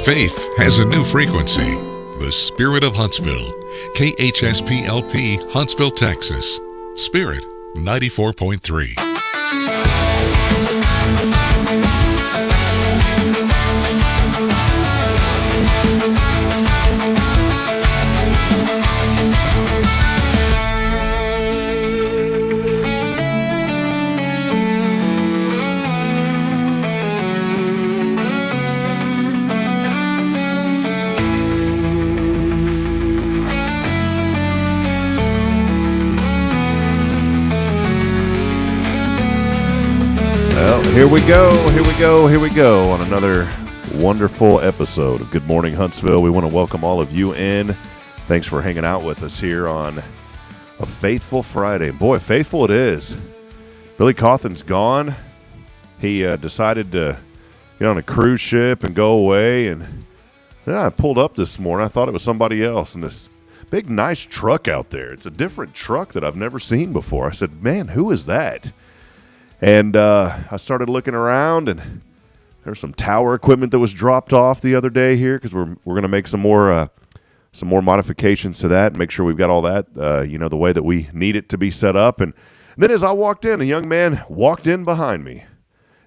Faith has a new frequency. The Spirit of Huntsville. KHSPLP, Huntsville, Texas. Spirit 94.3. Here we go on another wonderful episode of Good Morning Huntsville. We want to welcome all of you in. Thanks for hanging out with us here on a faithful Friday. Boy, faithful it is. Billy Cawthon's gone. He decided to get on a cruise ship and go away. And then I pulled up this morning. I thought it was somebody else. And this big, nice truck out there. It's a different truck that I've never seen before. I said, man, who is that? And I started looking around, and there's some tower equipment that was dropped off the other day here because we're going to make some more modifications to that and make sure we've got all that the way that we need it to be set up. And then as I walked in, a young man walked in behind me,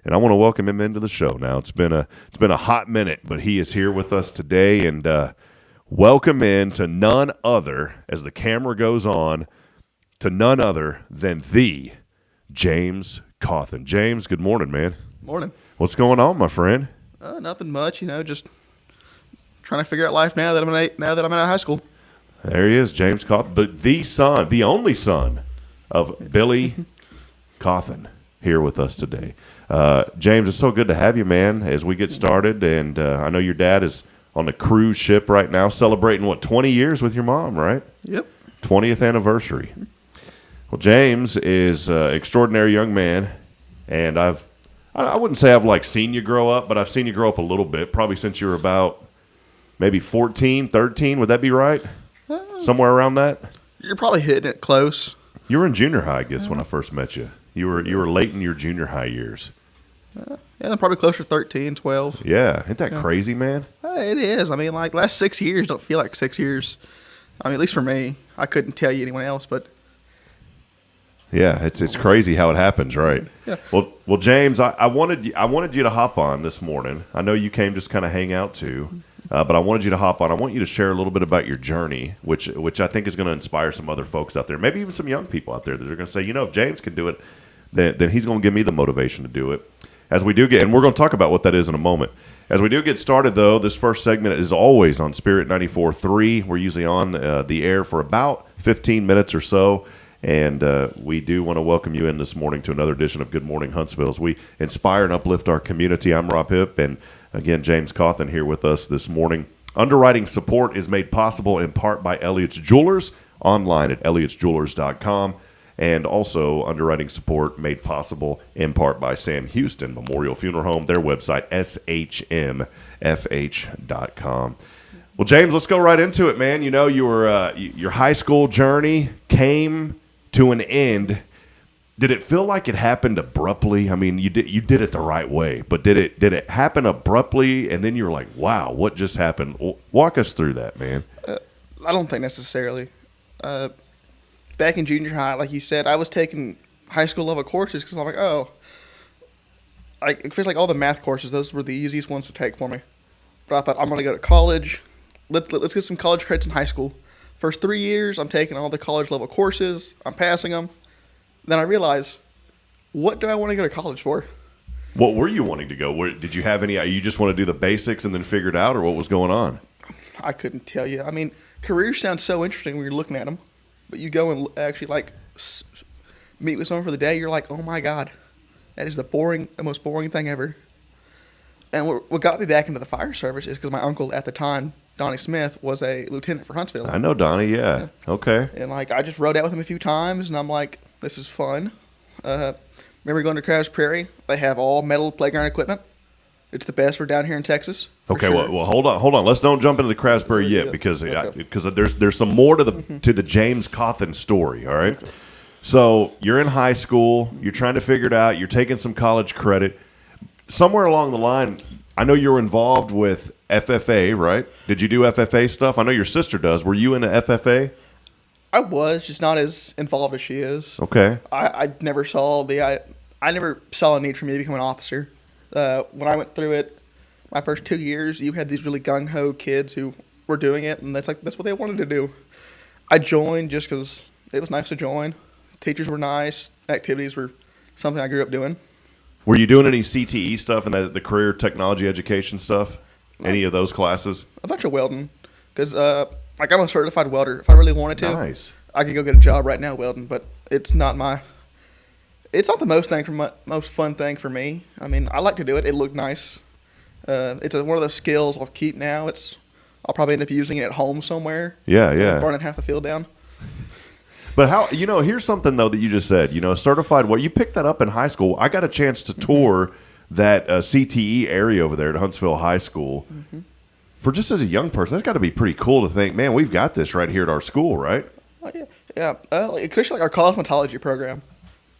and I want to welcome him into the show. Now it's been a hot minute, but he is here with us today, and welcome in to none other, as the camera goes on, to none other than the James Cawthon. James, good morning, man. Morning. What's going on, my friend? Nothing much, just trying to figure out life now that I'm out of high school. There he is, James Cawthon, the only son of Billy Cawthon, here with us today. James, it's so good to have you, man, as we get started. And I know your dad is on the cruise ship right now, celebrating, 20 years with your mom, right? Yep. 20th anniversary. Well, James is an extraordinary young man, and I wouldn't say I've seen you grow up, but I've seen you grow up a little bit, probably since you were about maybe 14, 13. Would that be right? Somewhere around that? You're probably hitting it close. You were in junior high, I guess, when I first met you. You were late in your junior high years. Yeah, probably closer to 13, 12. Yeah, ain't that crazy, man? It is. Last 6 years don't feel like 6 years. At least for me. I couldn't tell you anyone else, but... Yeah, it's crazy how it happens, right? Yeah. Well, James, I wanted you to hop on this morning. I know you came just kind of hang out too, but I wanted you to hop on. I want you to share a little bit about your journey, which I think is going to inspire some other folks out there, maybe even some young people out there that are going to say, if James can do it, then he's going to give me the motivation to do it. As we do get, and we're going to talk about what that is in a moment. As we do get started, though, this first segment is always on Spirit 94.3. We're usually on the air for about 15 minutes or so. And we do want to welcome you in this morning to another edition of Good Morning Huntsville as we inspire and uplift our community. I'm Rob Hipp, and again, James Cawthon here with us this morning. Underwriting support is made possible in part by Elliott's Jewelers, online at elliotsjewelers.com, and also underwriting support made possible in part by Sam Houston Memorial Funeral Home, their website, SHMFH.com. Well, James, let's go right into it, man. Your high school journey came to an end. Did it feel like it happened abruptly? You did it the right way, but did it happen abruptly and then you were like, wow, what just happened? Walk us through that, man. I don't think necessarily. Back in junior high, like you said, I was taking high school level courses because I'm like, it feels like all the math courses, those were the easiest ones to take for me. But I thought, I'm going to go to college. Let's get some college credits in high school. First 3 years, I'm taking all the college level courses. I'm passing them. Then I realize, what do I want to go to college for? What were you wanting to go? Did you have any? You just want to do the basics and then figure it out, or what was going on? I couldn't tell you. Careers sound so interesting when you're looking at them, but you go and actually meet with someone for the day. You're like, oh my god, that is the most boring thing ever. And what got me back into the fire service is because my uncle at the time, Donnie Smith, was a lieutenant for Huntsville. I know Donnie, yeah. Okay. And I just rode out with him a few times, and I'm like, this is fun. Remember going to Crabs Prairie? They have all metal playground equipment. It's the best for down here in Texas. Okay, sure. well, hold on. Let's don't jump into the Crabs Prairie yet because there's some more to the James Cawthon story. All right. Okay. So you're in high school. You're trying to figure it out. You're taking some college credit. Somewhere along the line, I know you were involved with FFA, right? Did you do FFA stuff? I know your sister does. Were you into FFA? I was just not as involved as she is. Okay. I never saw I never saw a need for me to become an officer. When I went through it, my first 2 years, you had these really gung ho kids who were doing it, and that's what they wanted to do. I joined just because it was nice to join. Teachers were nice. Activities were something I grew up doing. Were you doing any CTE stuff and the career technology education stuff? Any of those classes? A bunch of welding, because I'm a certified welder. If I really wanted to, Nice. I could go get a job right now welding. But it's not the most fun thing for me. I mean, I like to do it. It looked nice. It's one of those skills I'll keep now. I'll probably end up using it at home somewhere. Yeah. Burning half the field down. But here's something, though, that you just said. Certified, you picked that up in high school. I got a chance to tour that CTE area over there at Huntsville High School. Mm-hmm. For just as a young person, that's got to be pretty cool to think, man, we've got this right here at our school, right? Oh, yeah. Especially like our cosmetology program.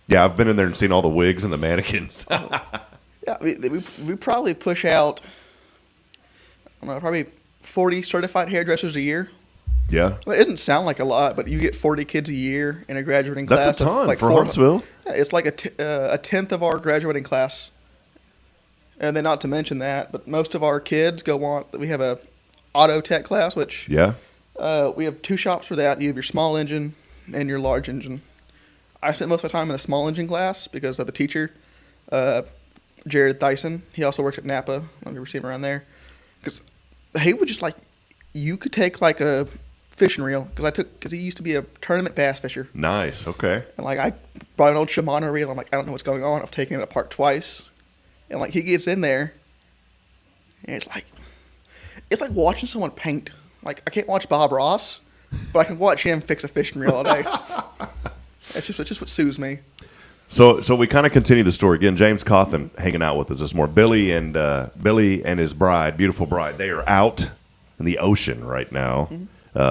Yeah, I've been in there and seen all the wigs and the mannequins. Yeah, we probably push out, I don't know, probably 40 certified hairdressers a year. Yeah. Well, it doesn't sound like a lot, but you get 40 kids a year in a graduating class. That's a ton like for Huntsville. Yeah, it's like a tenth of our graduating class. And then not to mention that, but most of our kids go on. We have a auto tech class, which we have 2 shops for that. You have your small engine and your large engine. I spent most of my time in the small engine class because of the teacher, Jared Thyssen. He also works at Napa. I don't know if you ever seen him around there. Because he would just you could take like a fishing reel because he used to be a tournament bass fisher. Nice. Okay. And I brought an old Shimano reel. I'm like, I don't know what's going on. I've taken it apart twice. And he gets in there, and it's like watching someone paint. I can't watch Bob Ross, but I can watch him fix a fishing reel all day. It's just what soothes me. So we kind of continue the story again. James Cawthon hanging out with us this morning. Billy and his bride, beautiful bride, they are out in the ocean right now,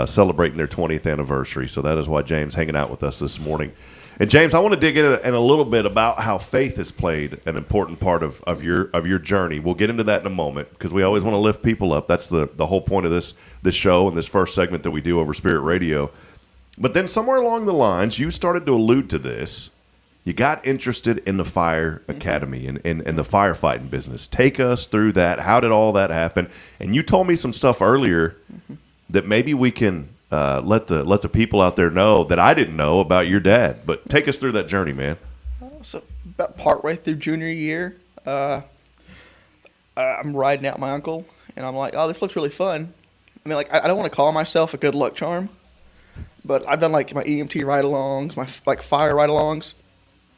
celebrating their 20th anniversary. So that is why James hanging out with us this morning. And James, I want to dig in a little bit about how faith has played an important part of your journey. We'll get into that in a moment because we always want to lift people up. That's the whole point of this show and this first segment that we do over Spirit Radio. But then somewhere along the lines, you started to allude to this. You got interested in the fire academy and the firefighting business. Take us through that. How did all that happen? And you told me some stuff earlier that maybe we can let the people out there know that I didn't know about your dad. But take us through that journey, man. So about partway through junior year, I'm riding out my uncle, and I'm like, oh, this looks really fun. I mean, I don't want to call myself a good luck charm, but I've done my EMT ride-alongs, my fire ride-alongs.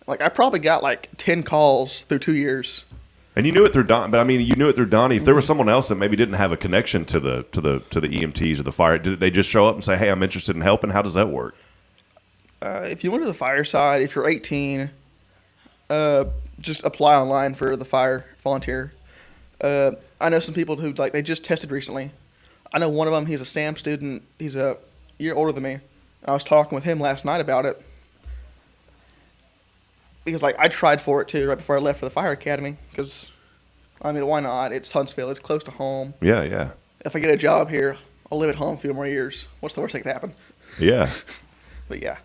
I probably got 10 calls through 2 years. And you knew it through Don, but I mean, you knew it through Donnie. If there was someone else that maybe didn't have a connection to the EMTs or the fire, did they just show up and say, "Hey, I'm interested in helping"? How does that work? If you went to the fire side, if you're 18, just apply online for the fire volunteer. I know some people who they just tested recently. I know one of them. He's a SAM student. He's a year older than me. I was talking with him last night about it. Because I tried for it too right before I left for the fire academy. Because I mean, why not? It's Huntsville. It's close to home. Yeah. If I get a job here, I'll live at home a few more years. What's the worst that could happen? Yeah. But yeah,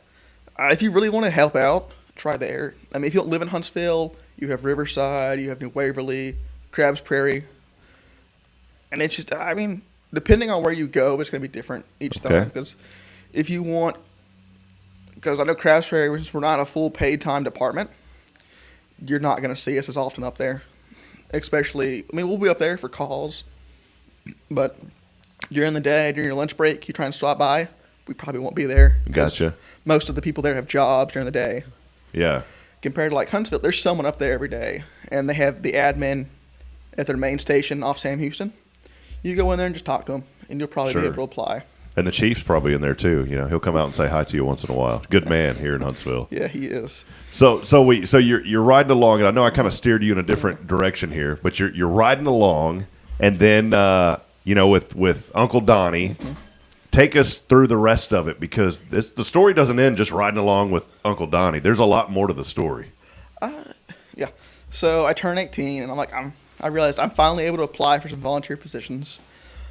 if you really want to help out, try there. I mean, if you don't live in Huntsville, you have Riverside, you have New Waverly, Crabs Prairie, and it's just, I mean, depending on where you go, it's going to be different each time. Because if you want. Because I know Crabs Prairie, we're not a full paid time department, you're not going to see us as often up there. Especially, I mean, we'll be up there for calls, but during the day, during your lunch break, you try and stop by, we probably won't be there. Gotcha. Most of the people there have jobs during the day. Yeah. Compared to Huntsville, there's someone up there every day, and they have the admin at their main station off Sam Houston. You go in there and just talk to them, and you'll probably be able to apply. And the chief's probably in there too. He'll come out and say hi to you once in a while. Good man here in Huntsville. Yeah, he is. So you're riding along, and I know I kind of steered you in a different direction here, but you're riding along, and then with Uncle Donnie, take us through the rest of it because the story doesn't end just riding along with Uncle Donnie. There's a lot more to the story. Yeah. So I turned 18, and I realized I'm finally able to apply for some volunteer positions.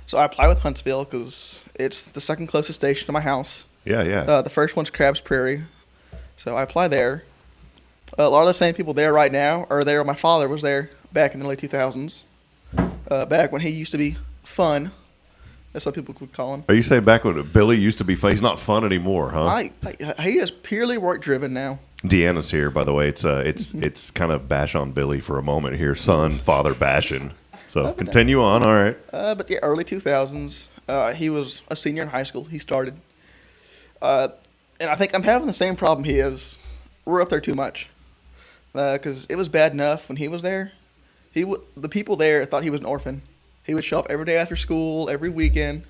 So I apply with Huntsville because it's the second closest station to my house. Yeah, yeah. The first one's Crabs Prairie. So I apply there. A lot of the same people there right now are there. My father was there back in the late 2000s. Back when he used to be fun. That's what people would call him. Are you saying back when Billy used to be fun? He's not fun anymore, huh? He is purely work-driven now. Deanna's here, by the way. It's kind of bash on Billy for a moment here. Son, father bashing. So continue on. All right. But yeah, early 2000s. He was a senior in high school. He started. And I think I'm having the same problem he is. We're up there too much. Because it was bad enough when he was there. The people there thought he was an orphan. He would show up every day after school, every weekend,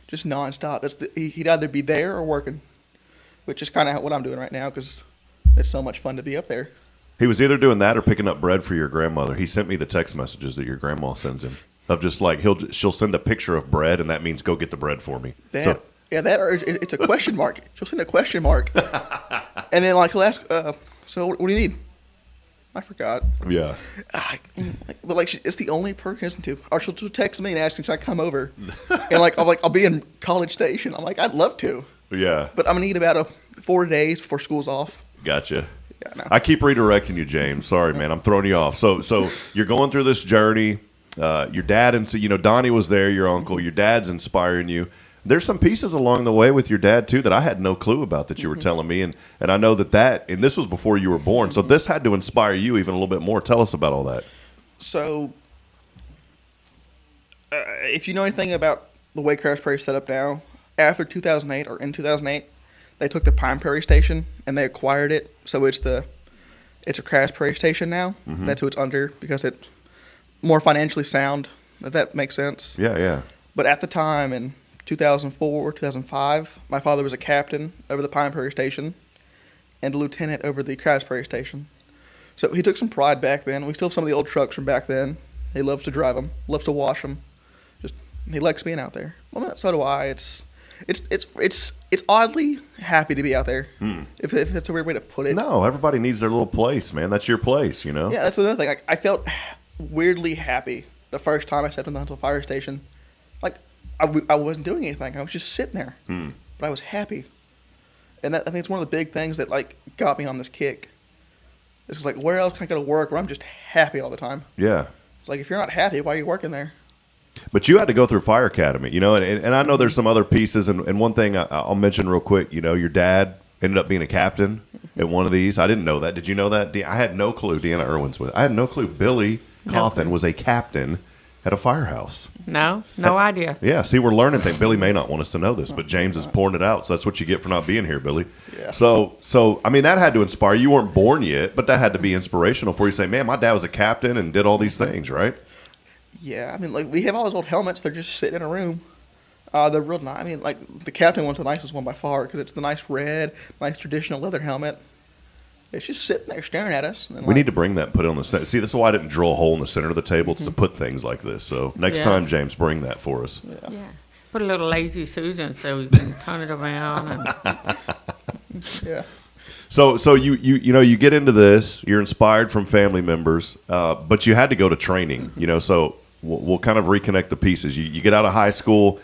just nonstop. He'd either be there or working, which is kind of what I'm doing right now because it's so much fun to be up there. He was either doing that or picking up bread for your grandmother. He sent me the text messages that your grandma sends him of just like she'll send a picture of bread and that means go get the bread for me. That or it's a question mark. She'll send a question mark, and then like he'll ask, "So what do you need?" I forgot. Yeah. But like it's the only person I listen to. Or she'll text me and ask me should I come over, and I'll be in College Station. I'm like I'd love to. Yeah. But I'm gonna need about 4 days before school's off. Gotcha. Yeah, no. I keep redirecting you, James. Sorry, man. I'm throwing you off. So you're going through this journey. Your dad and Donnie was there. Your uncle. Your dad's inspiring you. There's some pieces along the way with your dad too that I had no clue about that you were telling me, and I know that and this was before you were born. So this had to inspire you even a little bit more. Tell us about all that. So, if you know anything about the way Crabs Prairie is set up now, after 2008 or in 2008, they took the Pine Prairie station and they acquired it. So it's a Crabs Prairie station now. Mm-hmm. That's who it's under because it's more financially sound. If that makes sense. Yeah, yeah. But at the time in 2004, 2005, my father was a captain over the Pine Prairie station and a lieutenant over the Crabs Prairie station. So he took some pride back then. We still have some of the old trucks from back then. He loves to drive them, loves to wash them. He likes being out there. Well, so do I. It's oddly happy to be out there. If it's a weird way to put it. No, everybody needs their little place, man. That's your place, you know. Yeah, that's another thing. I felt weirdly happy the first time I stepped in the Huntsville fire station. Like I wasn't doing anything. I was just sitting there, but I was happy. And I think it's one of the big things that got me on this kick. It's like, where else can I go to work where I'm just happy all the time? Yeah. It's like, if you're not happy, why are you working there? But you had to go through Fire Academy, and I know there's some other pieces. And one thing I'll mention real quick, your dad ended up being a captain at one of these. I didn't know that. Did you know that? I had no clue. Deanna Irwin's with. I had no clue. Billy Cawthon was a captain at a firehouse. No idea. Yeah, see, we're learning things. Billy may not want us to know this, but James is pouring it out, so that's what you get for not being here, Billy. Yeah. So I mean, that had to inspire you. You weren't born yet, but that had to be inspirational for you to say, man, my dad was a captain and did all these things, right? Yeah, I mean, we have all those old helmets. They're just sitting in a room. They're real nice. I mean, the captain one's the nicest one by far because it's the nice red, nice traditional leather helmet. It's just sitting there staring at us. We need to bring that and put it on the center. See, this is why I didn't drill a hole in the center of the table. It's to put things like this. So next time, James, bring that for us. Yeah. Put a little lazy Susan so we can turn it around. Yeah. So you get into this. You're inspired from family members, but you had to go to training. So we'll kind of reconnect the pieces. You get out of high school.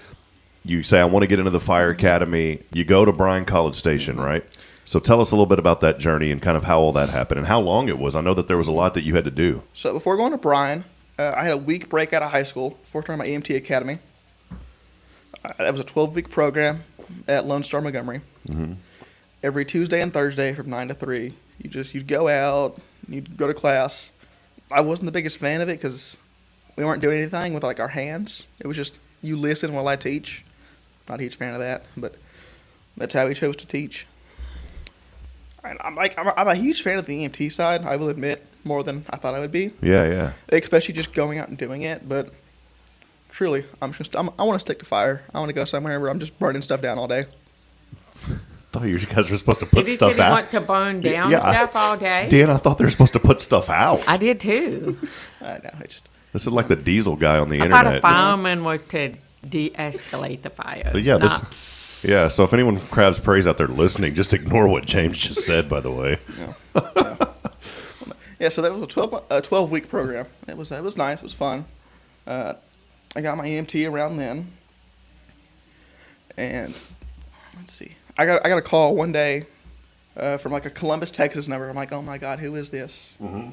You say, I want to get into the fire academy. You go to Bryan College Station, right? So tell us a little bit about that journey and kind of how all that happened and how long it was. I know that there was a lot that you had to do. So before going to Bryan, I had a week break out of high school before starting my EMT academy. That was a 12-week program at Lone Star Montgomery. Mm-hmm. Every Tuesday and Thursday from 9 to 3, you'd go out, you'd go to class. I wasn't the biggest fan of it because we weren't doing anything with our hands. It was just you listen while I teach. Not a huge fan of that, but that's how we chose to teach. I'm a huge fan of the EMT side. I will admit more than I thought I would be. Yeah. Especially just going out and doing it. But truly, I want to stick to fire. I want to go somewhere where I'm just burning stuff down all day. I thought you guys were supposed to put stuff out. Did you want to burn down stuff all day? Dan, I thought they were supposed to put stuff out. I did too. I know. This is like the diesel guy on the internet. internet. I thought a fireman was to de-escalate the fire. But yeah, so if anyone Crabs Prairie's out there listening, just ignore what James just said, by the way. Yeah, so that was a 12-week program. It was nice. It was fun. I got my EMT around then. And let's see. I got a call one day from like a Columbus, Texas number. I'm like, oh my God, who is this? Mm-hmm.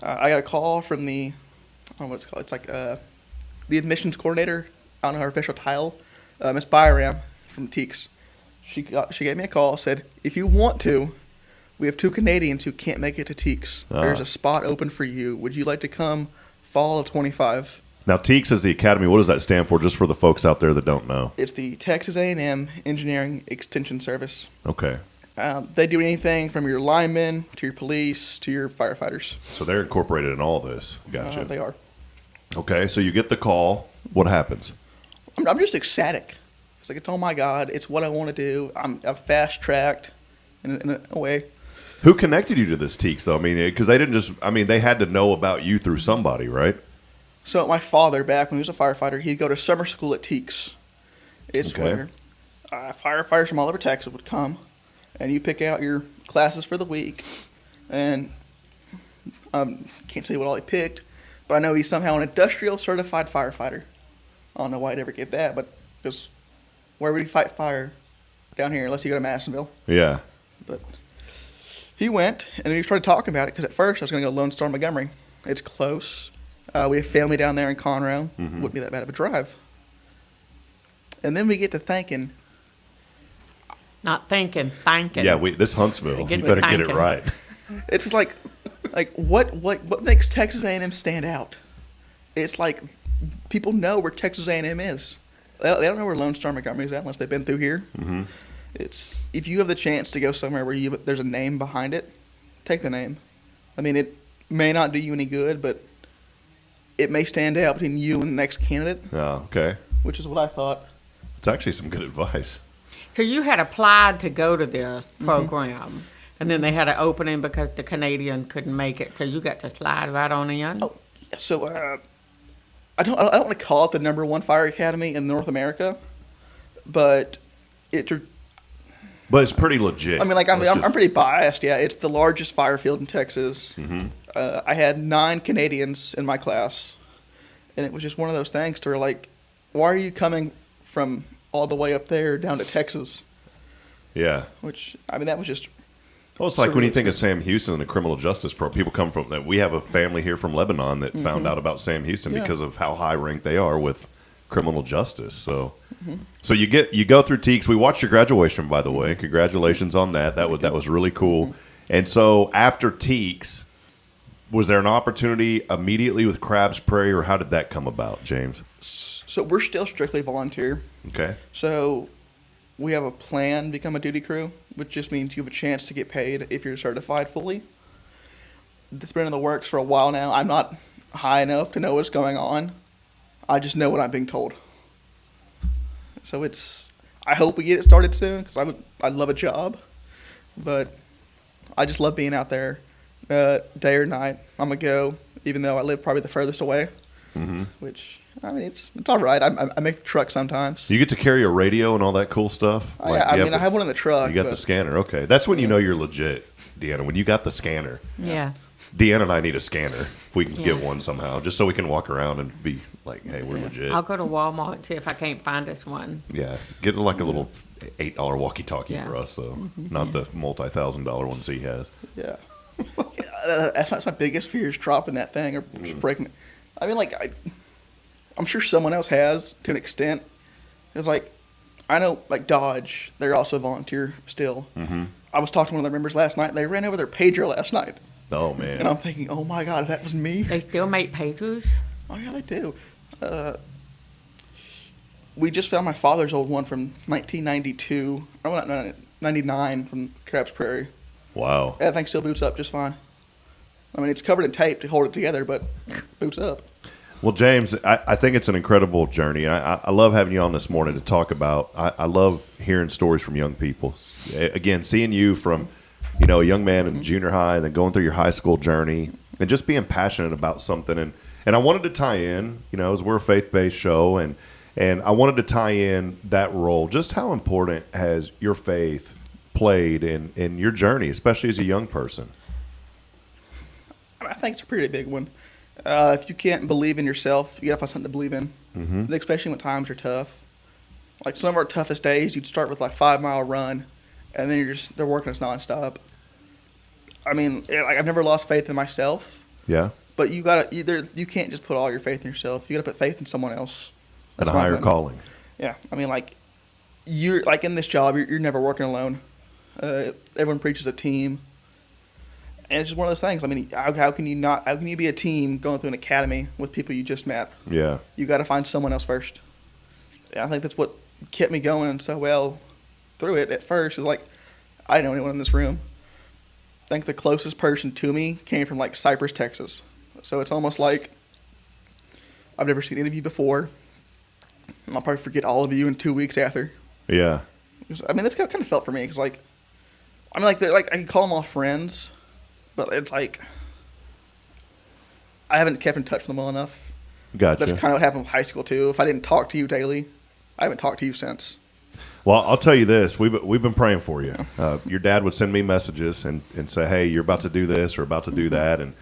I got a call from the, I don't know what it's called. It's like the admissions coordinator. I don't know her official title. Miss Byram from Teeks. She gave me a call, said, if you want to, we have 2 Canadians who can't make it to Teeks. There's a spot open for you. Would you like to come fall of 25? Now, Teeks is the academy. What does that stand for, just for the folks out there that don't know? It's the Texas A&M Engineering Extension Service. Okay. They do anything from your linemen to your police to your firefighters. So they're incorporated in all this. Gotcha. They are. Okay, so you get the call. What happens? I'm just ecstatic. It's like, oh my God, it's what I want to do. I'm fast-tracked in a way. Who connected you to this Teeks, though? I mean, because they didn't just, I mean, they had to know about you through somebody, right? So my father, back when he was a firefighter, he'd go to summer school at Teeks. It's where firefighters from all over Texas would come, and you pick out your classes for the week. And can't tell you what all he picked, but I know he's somehow an industrial certified firefighter. I don't know why he'd ever get that, but because where would he fight fire down here unless you go to Madisonville? Yeah. But he went, and we started talking about it, because at first I was going to go Lone Star, Montgomery. It's close. We have family down there in Conroe. Mm-hmm. Wouldn't be that bad of a drive. And then we get to thinking. Not thinking, thanking. Yeah, this Huntsville. You Get better the get it thinking. right. It's just like what makes Texas A&M stand out? It's like people know where Texas A&M is. They don't know where Lone Star, Montgomery is at unless they've been through here. Mm-hmm. It's if you have the chance to go somewhere where there's a name behind it, take the name. I mean, it may not do you any good, but it may stand out between you and the next candidate. Oh, okay. Which is what I thought. It's actually some good advice. So you had applied to go to this program, and then they had an opening because the Canadian couldn't make it, so you got to slide right on in. Oh, so I don't want to call it the #1 fire academy in North America, but But it's pretty legit. I mean, like I'm pretty biased. Yeah, it's the largest fire field in Texas. Mm-hmm. I had 9 Canadians in my class, and it was just one of those things to where, like, why are you coming from all the way up there down to Texas? Yeah. Which, I mean, that was just. Well, it's like when you think of Sam Houston and the criminal justice program, people come from that. We have a family here from Lebanon that found out about Sam Houston because of how high ranked they are with criminal justice. So, so you go through Teeks. We watched your graduation, by the way. Congratulations on that. That was really cool. And so after Teeks, was there an opportunity immediately with Crab's Prairie, or how did that come about, James? So we're still strictly volunteer. Okay. So we have a plan to become a duty crew, which just means you have a chance to get paid if you're certified fully. It's been in the works for a while now. I'm not high enough to know what's going on. I just know what I'm being told. So I hope we get it started soon, because I'd love a job. But I just love being out there day or night. I'm going to go, even though I live probably the furthest away, which, I mean, it's all right. I make the truck sometimes. You get to carry a radio and all that cool stuff? I have one in the truck. You got the scanner. Okay. That's when you know you're legit, Deanna, when you got the scanner. Yeah. Deanna and I need a scanner if we can get one somehow, just so we can walk around and be like, hey, we're legit. I'll go to Walmart and see if I can't find us one. Yeah. Get like a little $8 walkie-talkie Yeah. for us, though. Not the multi-$1,000 ones he has. Yeah. That's my biggest fear, is dropping that thing or just breaking it. I mean, like, I'm sure someone else has to an extent. It's like, I know, like Dodge, they're also volunteer still. I was talking to one of their members last night, and they ran over their pager last night. Oh, man. And I'm thinking, oh my God, if that was me. They still make pagers? Oh, yeah, they do. We just found my father's old one from 1992. Oh, not 99 from Crab's Prairie. Wow. That thing still boots up just fine. I mean, it's covered in tape to hold it together, but boots up. Well, James, I think it's an incredible journey. I love having you on this morning to talk about. I love hearing stories from young people. Again, seeing you from, a young man in junior high and then going through your high school journey and just being passionate about something. And I wanted to tie in, as we're a faith-based show, and I wanted to tie in that role. Just how important has your faith played in your journey, especially as a young person? I think it's a pretty big one. If you can't believe in yourself, you got to find something to believe in. especially when times are tough. Like some of our toughest days, you'd start with like 5-mile run, and then they're working us nonstop. I mean, like I've never lost faith in myself. Yeah. But you can't just put all your faith in yourself. You got to put faith in someone else. And a higher calling. Yeah, I mean, like you're like in this job, you're never working alone. Everyone preaches a team, and it's just one of those things. I mean, how can you be a team going through an academy with people you just met? Yeah. You got to find someone else first. And I think that's what kept me going so well through it at first. Is like I didn't know anyone in this room. I think the closest person to me came from like Cypress, Texas. So it's almost like I've never seen any of you before. And I'll probably forget all of you in 2 weeks after. Yeah. I mean, that's how it kind of felt for me. Because, like, I mean, like I can call them all friends, but it's like I haven't kept in touch with them well enough. Gotcha. That's kind of what happened with high school, too. If I didn't talk to you daily, I haven't talked to you since. Well, I'll tell you this. We've been praying for you. Your dad would send me messages and say, hey, you're about to do this or about to do that. And,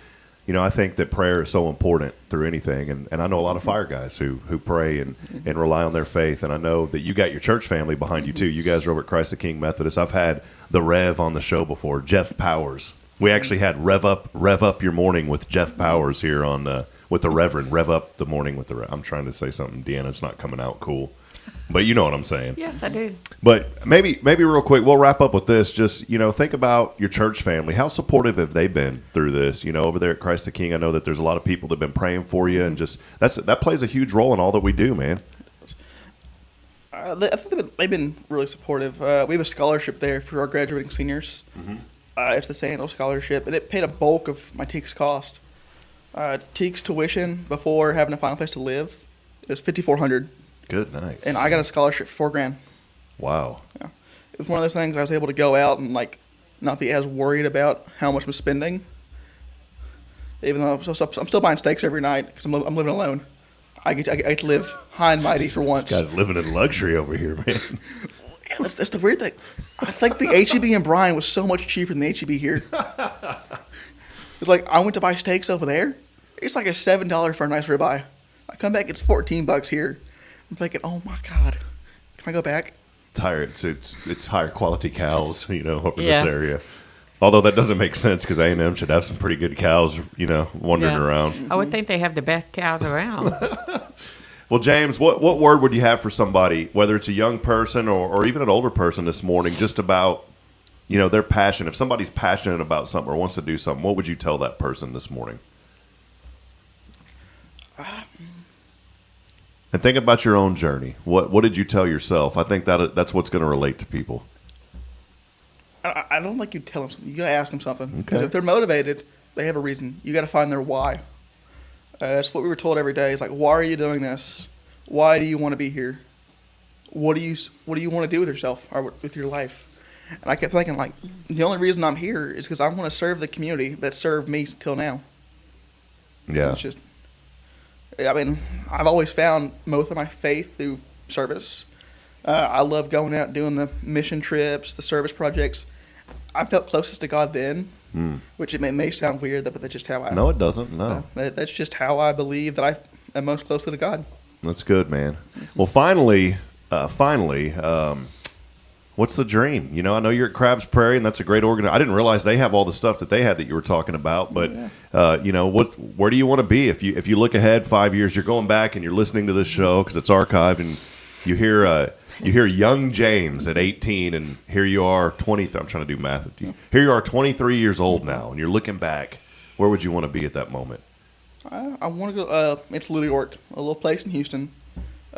you know, I think that prayer is so important through anything. And I know a lot of fire guys who pray and rely on their faith. And I know that you got your church family behind you, too. You guys are over at Christ the King Methodist. I've had the Rev on the show before, Jeff Powers. We actually had Rev Up Your Morning with Jeff Powers here on with the Reverend. Rev Up the Morning with the Rev. I'm trying to say something, Deanna's not coming out cool. But you know what I'm saying. Yes, I do. But maybe real quick, we'll wrap up with this. Just, you know, think about your church family. How supportive have they been through this? You know, over there at Christ the King, I know that there's a lot of people that have been praying for you, and just that plays a huge role in all that we do, man. I think they've been really supportive. We have a scholarship there for our graduating seniors. It's the Sandal Scholarship, and it paid a bulk of my TEAC's cost. TEAC's tuition before having to find a place to live is $5,400. Good night. And I got a scholarship for $4,000. Wow. Yeah. It was one of those things I was able to go out and like not be as worried about how much I'm spending. Even though I'm still buying steaks every night because I'm living alone. I get to live high and mighty for once. This guy's living in luxury over here, man. Yeah, that's the weird thing. I think the HEB in Bryan was so much cheaper than the HEB here. It's like I went to buy steaks over there. It's like a $7 for a nice ribeye. I come back, it's $14 here. I'm thinking, oh my God, can I go back? It's higher. It's higher quality cows, you know, over Yeah. this area. Although that doesn't make sense because A&M should have some pretty good cows, you know, wandering around. I would think they have the best cows around. Well, James, what word would you have for somebody, whether it's a young person or even an older person this morning, just about, you know, their passion? If somebody's passionate about something or wants to do something, what would you tell that person this morning? And think about your own journey. What did you tell yourself? I think that's what's going to relate to people. I don't like you tell them something. You got to ask them something. Because Okay. if they're motivated, they have a reason. You got to find their why. That's what we were told every day. It's like, why are you doing this? Why do you want to be here? What do you want to do with yourself or with your life? And I kept thinking, like, the only reason I'm here is because I want to serve the community that served me till now. Yeah. It's just, I mean, I've always found most of my faith through service. I love going out and doing the mission trips, the service projects. I felt closest to God then, which it may sound weird, but that's just how I... No, it doesn't. No. That's just how I believe that I am most closely to God. That's good, man. Well, finally, what's the dream? You know, I know you're at Crabs Prairie, and that's a great organization. I didn't realize they have all the stuff that they had that you were talking about. But you know, where do you want to be if you look ahead 5 years? You're going back and you're listening to this show because it's archived, and you hear young James at 18, and here you are 20. I'm trying to do math with you. Here you are 23 years old now, and you're looking back. Where would you want to be at that moment? I want to go into New York, a little place in Houston.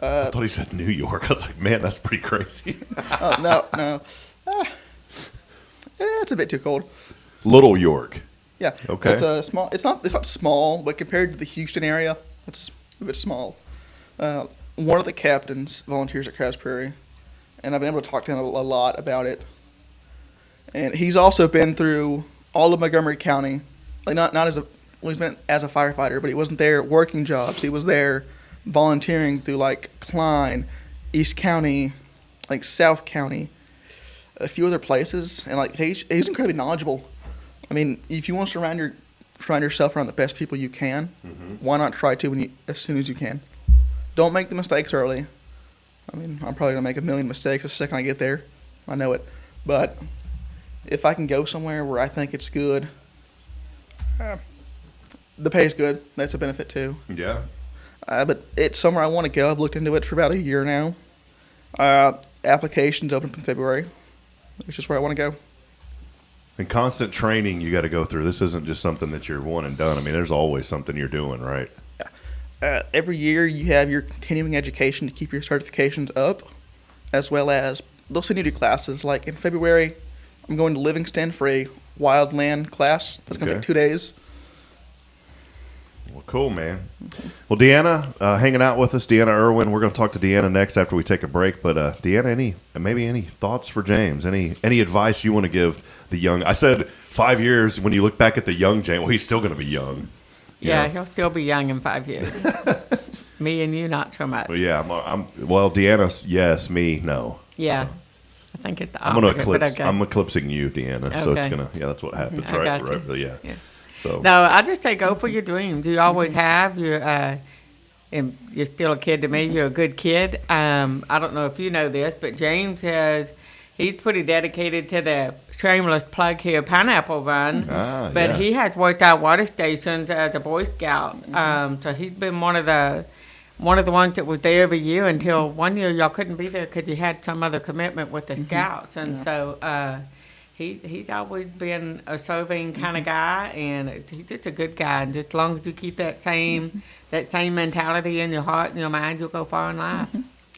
I thought he said New York. I was like, man, that's pretty crazy. No. It's a bit too cold. Little York. Yeah. Okay. It's a small. It's not small, but compared to the Houston area, it's a bit small. One of the captains volunteers at Crabs Prairie, and I've been able to talk to him a lot about it. And he's also been through all of Montgomery County, like not as he's been as a firefighter, but he wasn't there working jobs. He was there volunteering through like Klein, East County, like South County, a few other places, and like he's incredibly knowledgeable. I mean, if you want to surround yourself around the best people you can, why not try to as soon as you can? don't make the mistakes early. I mean, I'm probably going to make a million mistakes the second I get there. I know it. But if I can go somewhere where I think it's good, the pay is good. That's a benefit too. Yeah. But it's somewhere I want to go. I've looked into it for about a year now. Applications open in February. It's just where I want to go. And constant training you got to go through. This isn't just something that you're one and done. I mean, there's always something you're doing, right? Every year you have your continuing education to keep your certifications up, as well as they'll send you to classes. Like in February, I'm going to Livingston for a wildland class. That's going to take 2 days. Well, cool, man. Well, Deanna, hanging out with us, Deanna Irwin. We're going to talk to Deanna next after we take a break. But Deanna, any thoughts for James? Any advice you want to give the young? I said 5 years. When you look back at the young James, well, he's still going to be young. Yeah, he'll still be young in 5 years. Me and you, not so much. Well, yeah, well, Deanna, yes. Me, no. Yeah. So. I think it's the I'm gonna opposite, eclipse. okay. I'm eclipsing you, Deanna. So it's Okay. gonna. Yeah, that's what happens, I right? got you. Right. Yeah. So. No, I just say go for your dreams. You always have. And you're still a kid to me. You're a good kid. I don't know if you know this, but James he's pretty dedicated to the shameless plug here, Pineapple Run. But yeah. he has worked out water stations as a Boy Scout. So he's been one of the ones that was there every year until one year y'all couldn't be there because you had some other commitment with the Scouts. And so he's always been a serving kind of guy, and he's just a good guy. And just as long as you keep that same mentality in your heart and your mind, you'll go far in life.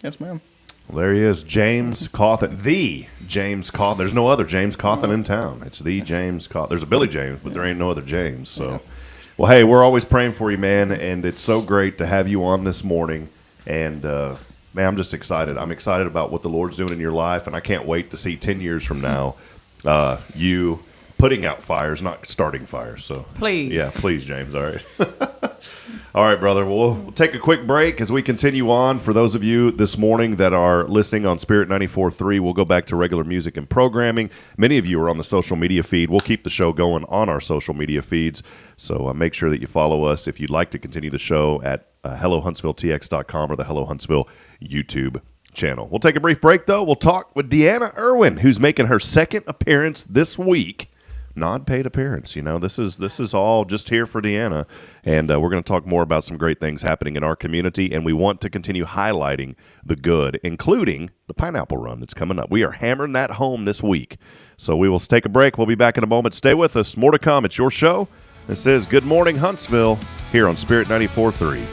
Yes, ma'am. Well, there he is, James Cawthon, the James Cawthon. There's no other James Cawthon in town. It's the James Cawthon. There's a Billy James, but there ain't no other James. So, well, hey, we're always praying for you, man, and it's so great to have you on this morning. And man, I'm just excited. I'm excited about what the Lord's doing in your life, and I can't wait to see 10 years from now you putting out fires, not starting fires. So Please. Yeah, please, James. All right. All right, brother. Well, we'll take a quick break as we continue on. For those of you this morning that are listening on Spirit 94.3, we'll go back to regular music and programming. Many of you are on the social media feed. We'll keep the show going on our social media feeds. So make sure that you follow us if you'd like to continue the show at HelloHuntsvilleTX.com or the Hello Huntsville YouTube channel. We'll take a brief break, though. We'll talk with Deanna Irwin, who's making her second appearance this week. Non-paid appearance. You know, this is all just here for Deanna, and we're going to talk more about some great things happening in our community, and we want to continue highlighting the good, including the Pineapple Run that's coming up. We are hammering that home this week, so we will take a break. We'll be back in a moment. Stay with us. More to come. It's your show. This is Good Morning Huntsville here on Spirit 94.3.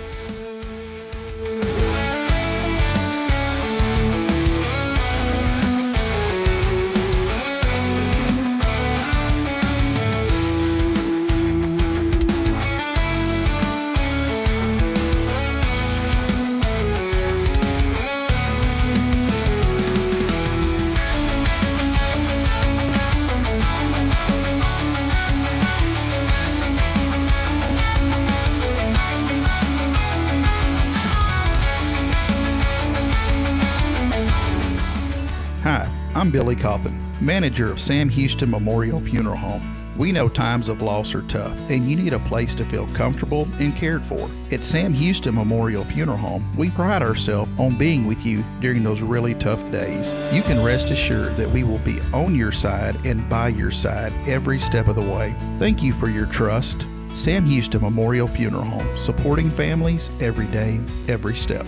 Hi, I'm Billy Cawthon, manager of Sam Houston Memorial Funeral Home. We know times of loss are tough, and you need a place to feel comfortable and cared for. At Sam Houston Memorial Funeral Home, we pride ourselves on being with you during those really tough days. You can rest assured that we will be on your side and by your side every step of the way. Thank you for your trust. Sam Houston Memorial Funeral Home, supporting families every day, every step.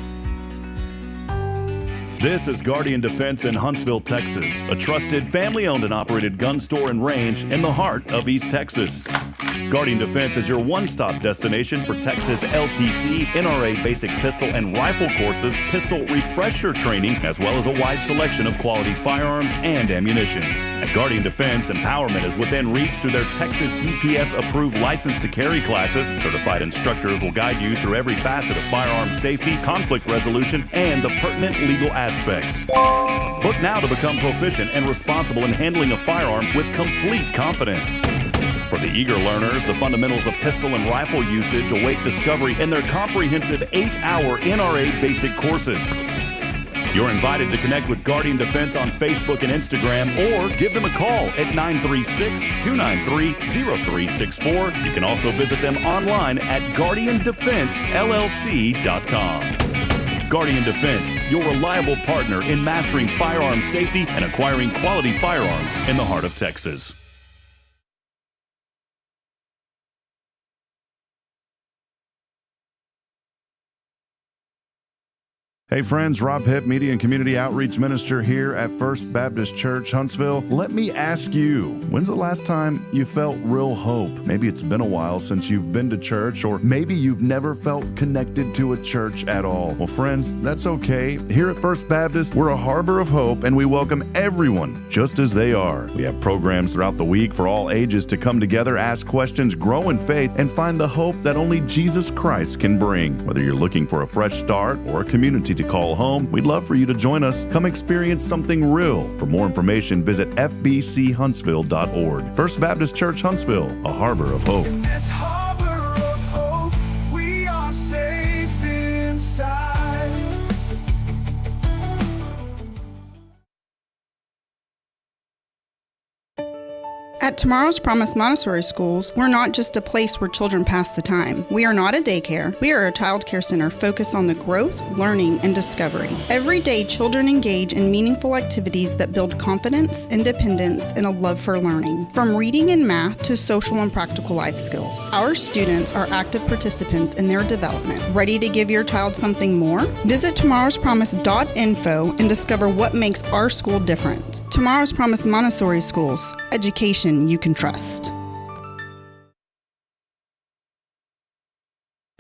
This is Guardian Defense in Huntsville, Texas, a trusted family-owned and operated gun store and range in the heart of East Texas. Guardian Defense is your one-stop destination for Texas LTC, NRA basic pistol and rifle courses, pistol refresher training, as well as a wide selection of quality firearms and ammunition. At Guardian Defense, empowerment is within reach through their Texas DPS-approved license to carry classes. Certified instructors will guide you through every facet of firearm safety, conflict resolution, and the pertinent legal aspects. Book now to become proficient and responsible in handling a firearm with complete confidence. For the eager learners, the fundamentals of pistol and rifle usage await discovery in their comprehensive 8-hour NRA basic courses. You're invited to connect with Guardian Defense on Facebook and Instagram, or give them a call at 936-293-0364. You can also visit them online at GuardianDefenseLLC.com. Guardian Defense, your reliable partner in mastering firearm safety and acquiring quality firearms in the heart of Texas. Hey friends, Rob Hipp, Media and Community Outreach Minister here at First Baptist Church, Huntsville. Let me ask you, when's the last time you felt real hope? Maybe it's been a while since you've been to church, or maybe you've never felt connected to a church at all. Well, friends, that's okay. Here at First Baptist, we're a harbor of hope, and we welcome everyone just as they are. We have programs throughout the week for all ages to come together, ask questions, grow in faith, and find the hope that only Jesus Christ can bring. Whether you're looking for a fresh start or a community to call home, we'd love for you to join us. Come experience something real. For more information, visit fbchuntsville.org. First Baptist Church Huntsville, a harbor of hope. This harbor of hope, we are safe inside. At Tomorrow's Promise Montessori Schools, we're not just a place where children pass the time. We are not a daycare. We are a child care center focused on the growth, learning, and discovery. Every day, children engage in meaningful activities that build confidence, independence, and a love for learning. From reading and math to social and practical life skills, our students are active participants in their development. Ready to give your child something more? Visit tomorrowspromise.info and discover what makes our school different. Tomorrow's Promise Montessori Schools, education you can trust.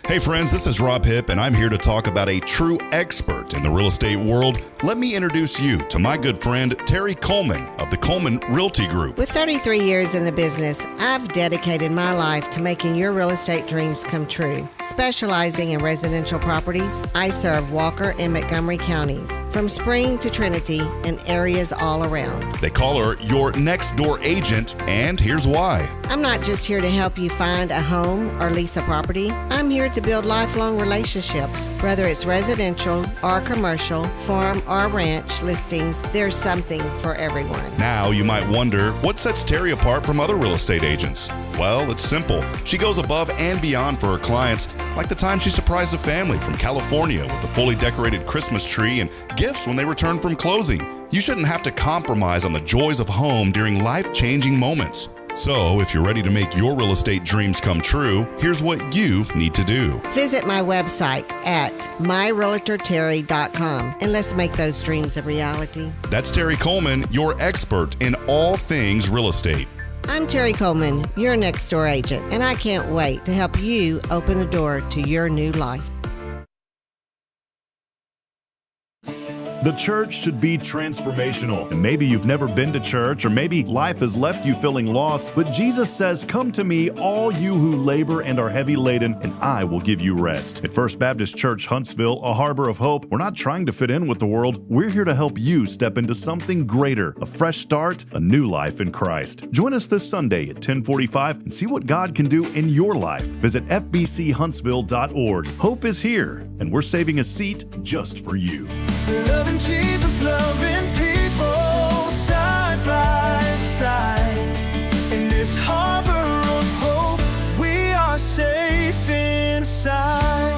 Hey friends, this is Rob Hipp, and I'm here to talk about a true expert in the real estate world. Let me introduce you to my good friend, Terry Coleman of the Coleman Realty Group. With 33 years in the business, I've dedicated my life to making your real estate dreams come true. Specializing in residential properties, I serve Walker and Montgomery counties, from Spring to Trinity and areas all around. They call her your next door agent, and here's why. I'm not just here to help you find a home or lease a property. I'm here to build lifelong relationships. Whether it's residential or commercial, farm or ranch listings, there's something for everyone. Now you might wonder, what sets Terry apart from other real estate agents? Well, it's simple. She goes above and beyond for her clients, like the time she surprised a family from California with a fully decorated Christmas tree and gifts when they returned from closing. You shouldn't have to compromise on the joys of home during life-changing moments. So, if you're ready to make your real estate dreams come true, here's what you need to do. Visit my website at myrealtorterry.com and let's make those dreams a reality. That's Terry Coleman, your expert in all things real estate. I'm Terry Coleman, your next door agent, and I can't wait to help you open the door to your new life. The church should be transformational. And maybe you've never been to church, or maybe life has left you feeling lost, but Jesus says, "Come to me, all you who labor and are heavy laden, and I will give you rest." At First Baptist Church Huntsville, a harbor of hope, we're not trying to fit in with the world. We're here to help you step into something greater, a fresh start, a new life in Christ. Join us this Sunday at 10:45 and see what God can do in your life. Visit fbchuntsville.org. Hope is here, and we're saving a seat just for you. Loving Jesus, loving people side by side. In this harbor of hope, we are safe inside.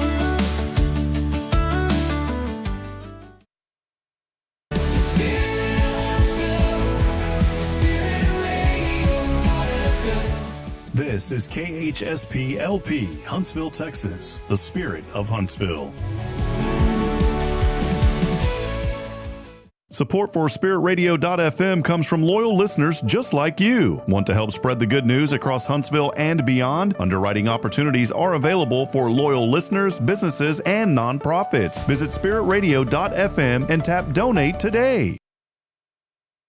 This is KHSP-LP, Huntsville, Texas, the spirit of Huntsville. Support for SpiritRadio.fm comes from loyal listeners just like you. Want to help spread the good news across Huntsville and beyond? Underwriting opportunities are available for loyal listeners, businesses, and nonprofits. Visit SpiritRadio.fm and tap Donate today.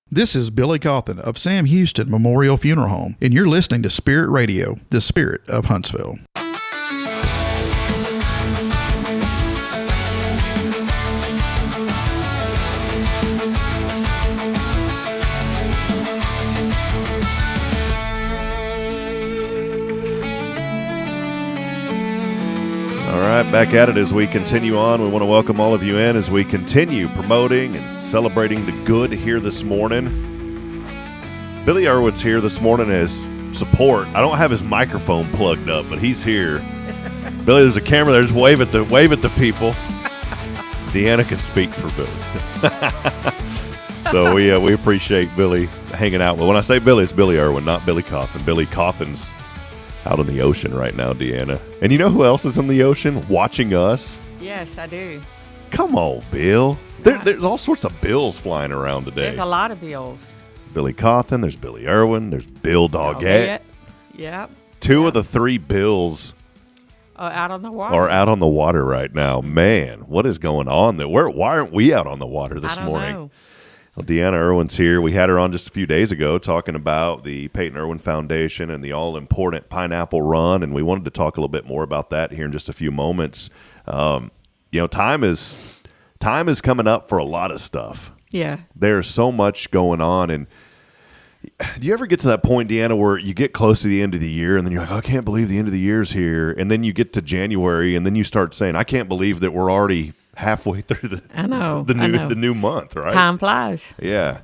This is Billy Cawthon of Sam Houston Memorial Funeral Home, and you're listening to Spirit Radio, the spirit of Huntsville. All right, back at it as we continue on. We want to welcome all of you in as we continue promoting and celebrating the good here this morning. Billy Irwin's here this morning as support. I don't have his microphone plugged up, but he's here. Billy, there's a camera there. Just wave at the people. Deanna can speak for Billy. So we appreciate Billy hanging out. Well, when I say Billy, it's Billy Irwin, not Billy Coffin. Billy Coffin's out in the ocean right now, Deanna. And you know who else is in the ocean watching us? Yes, I do. Come on, Bill. There's all sorts of Bills flying around today. There's a lot of Bills. Billy Coffin, there's Billy Irwin, there's Bill Doggett. Yep. Two of the three Bills out on the water. are out on the water right now. Man, what is going on there? Why aren't we out on the water this morning? Know. Well, Deanna Irwin's here. We had her on just a few days ago talking about the Peyton Irwin Foundation and the all-important Pineapple Run, and we wanted to talk a little bit more about that here in just a few moments. Time is coming up for a lot of stuff. Yeah. There's so much going on, and do you ever get to that point, Deanna, where you get close to the end of the year, and then you're like, I can't believe the end of the year's here, and then you get to January, and then you start saying, I can't believe that we're already halfway through the new month, right? Time flies. Yeah.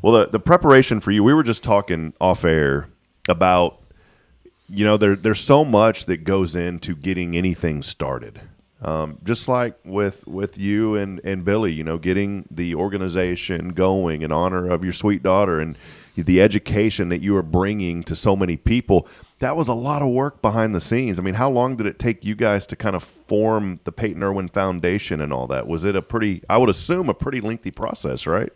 Well, the preparation for you, we were just talking off air about, there's so much that goes into getting anything started. Just like with you and Billy, getting the organization going in honor of your sweet daughter and the education that you are bringing to so many people. That was a lot of work behind the scenes. I mean, how long did it take you guys to kind of form the Peyton Irwin Foundation and all that? Was it I would assume, a pretty lengthy process, right?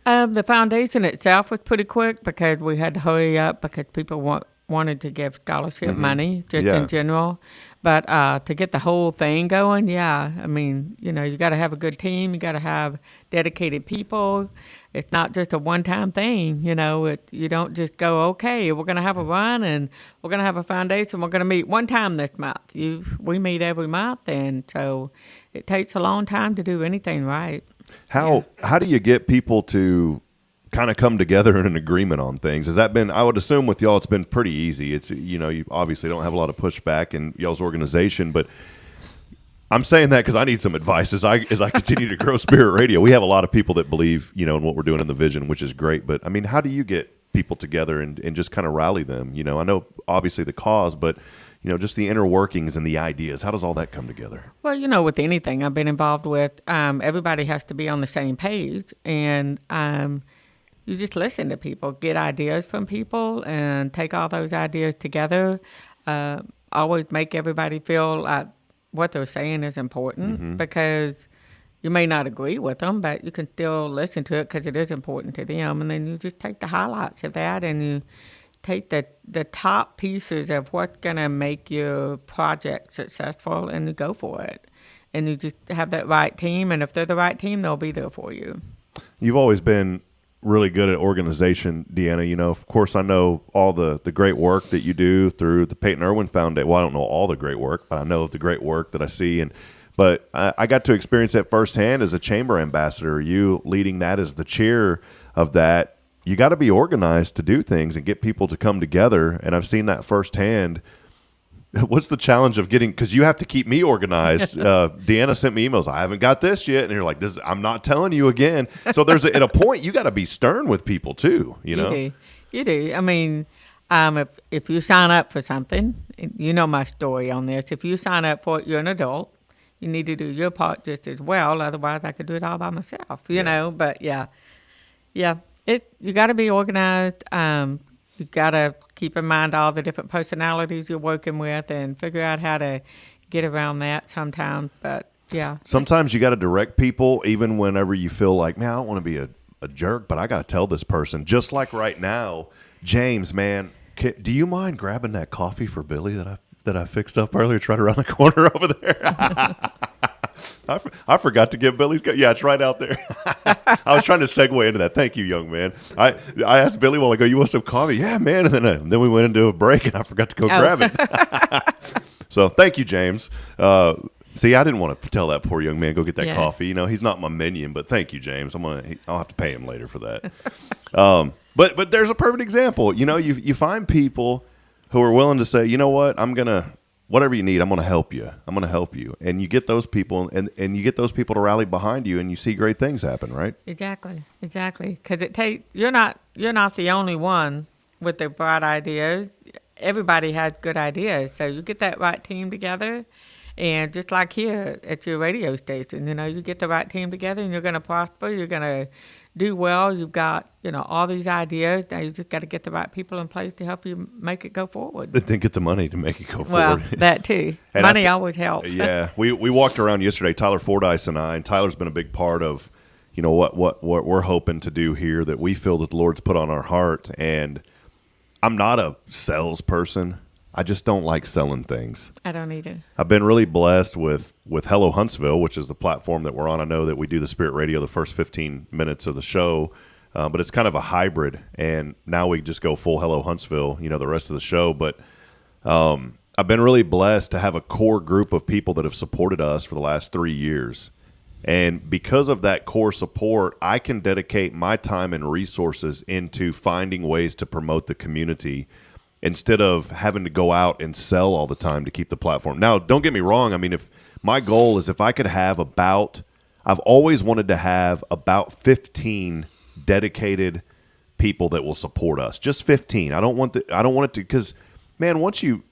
The foundation itself was pretty quick because we had to hurry up because people wanted to give scholarship money just in general. But to get the whole thing going, yeah, I mean, you got to have a good team. You got to have dedicated people. It's not just a one-time thing, you don't just go, okay, we're going to have a run and we're going to have a foundation. We're going to meet one time this month. We meet every month, and so it takes a long time to do anything right. How do you get people to kind of come together in an agreement on things? Has that been, I would assume with y'all, it's been pretty easy. It's, you obviously don't have a lot of pushback in y'all's organization, but I'm saying that because I need some advice as I continue to grow Spirit Radio. We have a lot of people that believe, in what we're doing in the vision, which is great. But I mean, how do you get people together and just kind of rally them? I know obviously the cause, but just the inner workings and the ideas. How does all that come together? Well, with anything I've been involved with, everybody has to be on the same page, and you just listen to people, get ideas from people, and take all those ideas together. Always make everybody feel like what they're saying is important, because you may not agree with them, but you can still listen to it because it is important to them. And then you just take the highlights of that, and you take the top pieces of what's going to make your project successful, and you go for it. And you just have that right team, and if they're the right team, they'll be there for you. You've always been really good at organization, Deanna. Of course, I know all the great work that you do through the Peyton Irwin Foundation. Well, I don't know all the great work, but I know the great work that I see. But I got to experience that firsthand as a chamber ambassador. You leading that as the chair of that. You got to be organized to do things and get people to come together. And I've seen that firsthand. What's the challenge of getting, because you have to keep me organized. Deanna sent me emails, I haven't got this yet. And you're like, I'm not telling you again. So there's at a point you got to be stern with people too, You do. I mean, if you sign up for something, you know my story on this. If you sign up for it, you're an adult. You need to do your part just as well. Otherwise, I could do it all by myself, you know. But yeah, you got to be organized. You got to keep in mind all the different personalities you're working with and figure out how to get around that sometimes. But, yeah. Sometimes you got to direct people even whenever you feel like, man, I don't want to be a jerk, but I got to tell this person. Just like right now, James, man, do you mind grabbing that coffee for Billy that I fixed up earlier? It's right around the corner over there. I forgot to give Billy's. Yeah, it's right out there. I was trying to segue into that. Thank you, young man. I asked Billy while ago, you want some coffee? Yeah, man. And then we went into a break, and I forgot to go grab it. So thank you, James. See, I didn't want to tell that poor young man go get that coffee. He's not my minion, but thank you, James. I'll have to pay him later for that. But there's a perfect example. You find people who are willing to say, you know what, whatever you need, I'm going to help you. And you get those people and you get those people to rally behind you, and you see great things happen, right? Exactly. Because you're not the only one with the bright ideas. Everybody has good ideas. So you get that right team together And just like here at your radio station, you get the right team together and you're going to prosper. You're going to do well. You've got, all these ideas. Now you just got to get the right people in place to help you make it go forward. Then get the money to make it go Well, forward. that too. And Money always helps. Yeah. We walked around yesterday, Tyler Fordyce and I, and Tyler's been a big part of, what we're hoping to do here that we feel that the Lord's put on our heart. And I'm not a salesperson. I just don't like selling things. I don't either. I've been really blessed with Hello Huntsville, which is the platform that we're on. I know that we do the Spirit Radio the first 15 minutes of the show, but it's kind of a hybrid. And now we just go full Hello Huntsville, the rest of the show. But I've been really blessed to have a core group of people that have supported us for the last 3 years. And because of that core support, I can dedicate my time and resources into finding ways to promote the community instead of having to go out and sell all the time to keep the platform. Now, don't get me wrong. I mean, if my goal is if I could have I've always wanted to have about 15 dedicated people that will support us. Just 15. I don't want it to, because, man, once you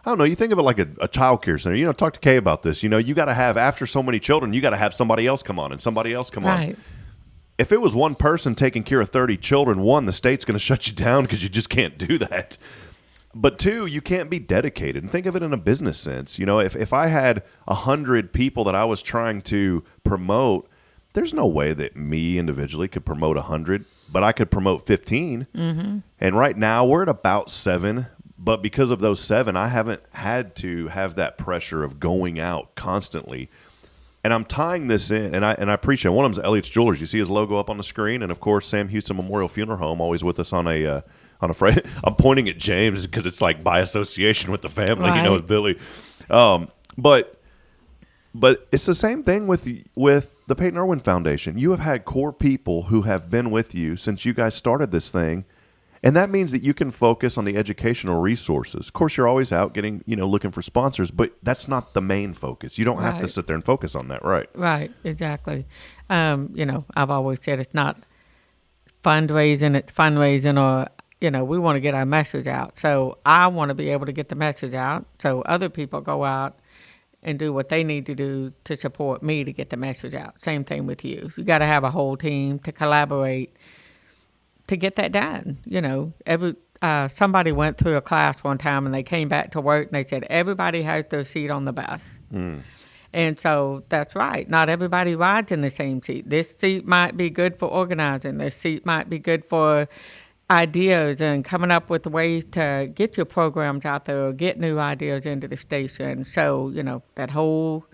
think of it like a child care center. Talk to Kay about this. You got to have, after so many children, you got to have somebody else come on and somebody else come on. If it was one person taking care of 30 children, one, the state's going to shut you down because you just can't do that. But two, you can't be dedicated. And think of it in a business sense. If I had 100 people that I was trying to promote, there's no way that me individually could promote 100, but I could promote 15. Mm-hmm. And right now we're at about 7. But because of those 7, I haven't had to have that pressure of going out constantly. And I'm tying this in, and I appreciate it. One of them's Elliot's Jewelers. You see his logo up on the screen, and of course Sam Houston Memorial Funeral Home, always with us on a Friday. I'm pointing at James because it's like by association with the family, right. With Billy. But it's the same thing with the Peyton Irwin Foundation. You have had core people who have been with you since you guys started this thing. And that means that you can focus on the educational resources. Of course, you're always out getting, looking for sponsors, but that's not the main focus. You don't have to sit there and focus on that, right? Right, exactly. I've always said it's not fundraising, it's fundraising, or, we want to get our message out. So I want to be able to get the message out so other people go out and do what they need to do to support me to get the message out. Same thing with you. You got to have a whole team to collaborate to get that done. Somebody went through a class one time and they came back to work and they said, everybody has their seat on the bus. Mm. And so that's right. Not everybody rides in the same seat. This seat might be good for organizing. This seat might be good for ideas and coming up with ways to get your programs out there or get new ideas into the station. So, that whole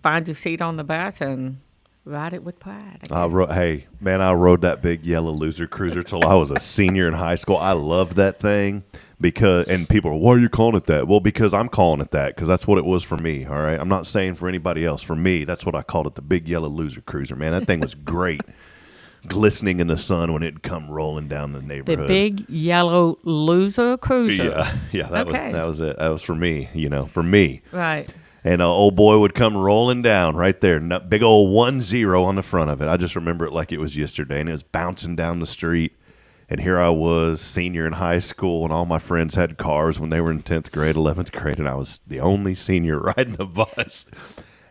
find your seat on the bus and ride it with pride. I rode that big yellow loser cruiser till I was a senior in high school. I loved that thing and people are, why are you calling it that? Well, because I'm calling it that because that's what it was for me. All right. I'm not saying for anybody else. For me, that's what I called it, the big yellow loser cruiser, man. That thing was great. Glistening in the sun when it'd come rolling down the neighborhood. The big yellow loser cruiser. Yeah. That was it. That was for me, for me. Right. And an old boy would come rolling down right there, big old 10 on the front of it. I just remember it like it was yesterday, and it was bouncing down the street. And here I was, senior in high school, and all my friends had cars when they were in 10th grade, 11th grade, and I was the only senior riding the bus.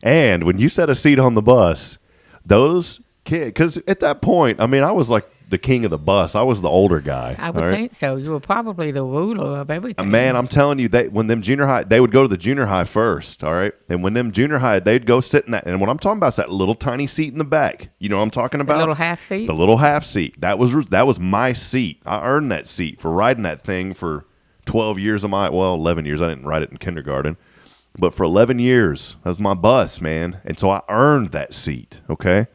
And when you set a seat on the bus, those kids, because at that point, I was like the king of the bus. I was the older guy. I would think so. You were probably the ruler of everything. Man, I'm telling you, when them junior high, they would go to the junior high first, all right? And when them junior high, they'd go sit in that. And what I'm talking about is that little tiny seat in the back. You know what I'm talking about? The little half seat? The little half seat. That was my seat. I earned that seat for riding that thing for 12 years of 11 years. I didn't ride it in kindergarten. But for 11 years, that was my bus, man. And so I earned that seat, okay?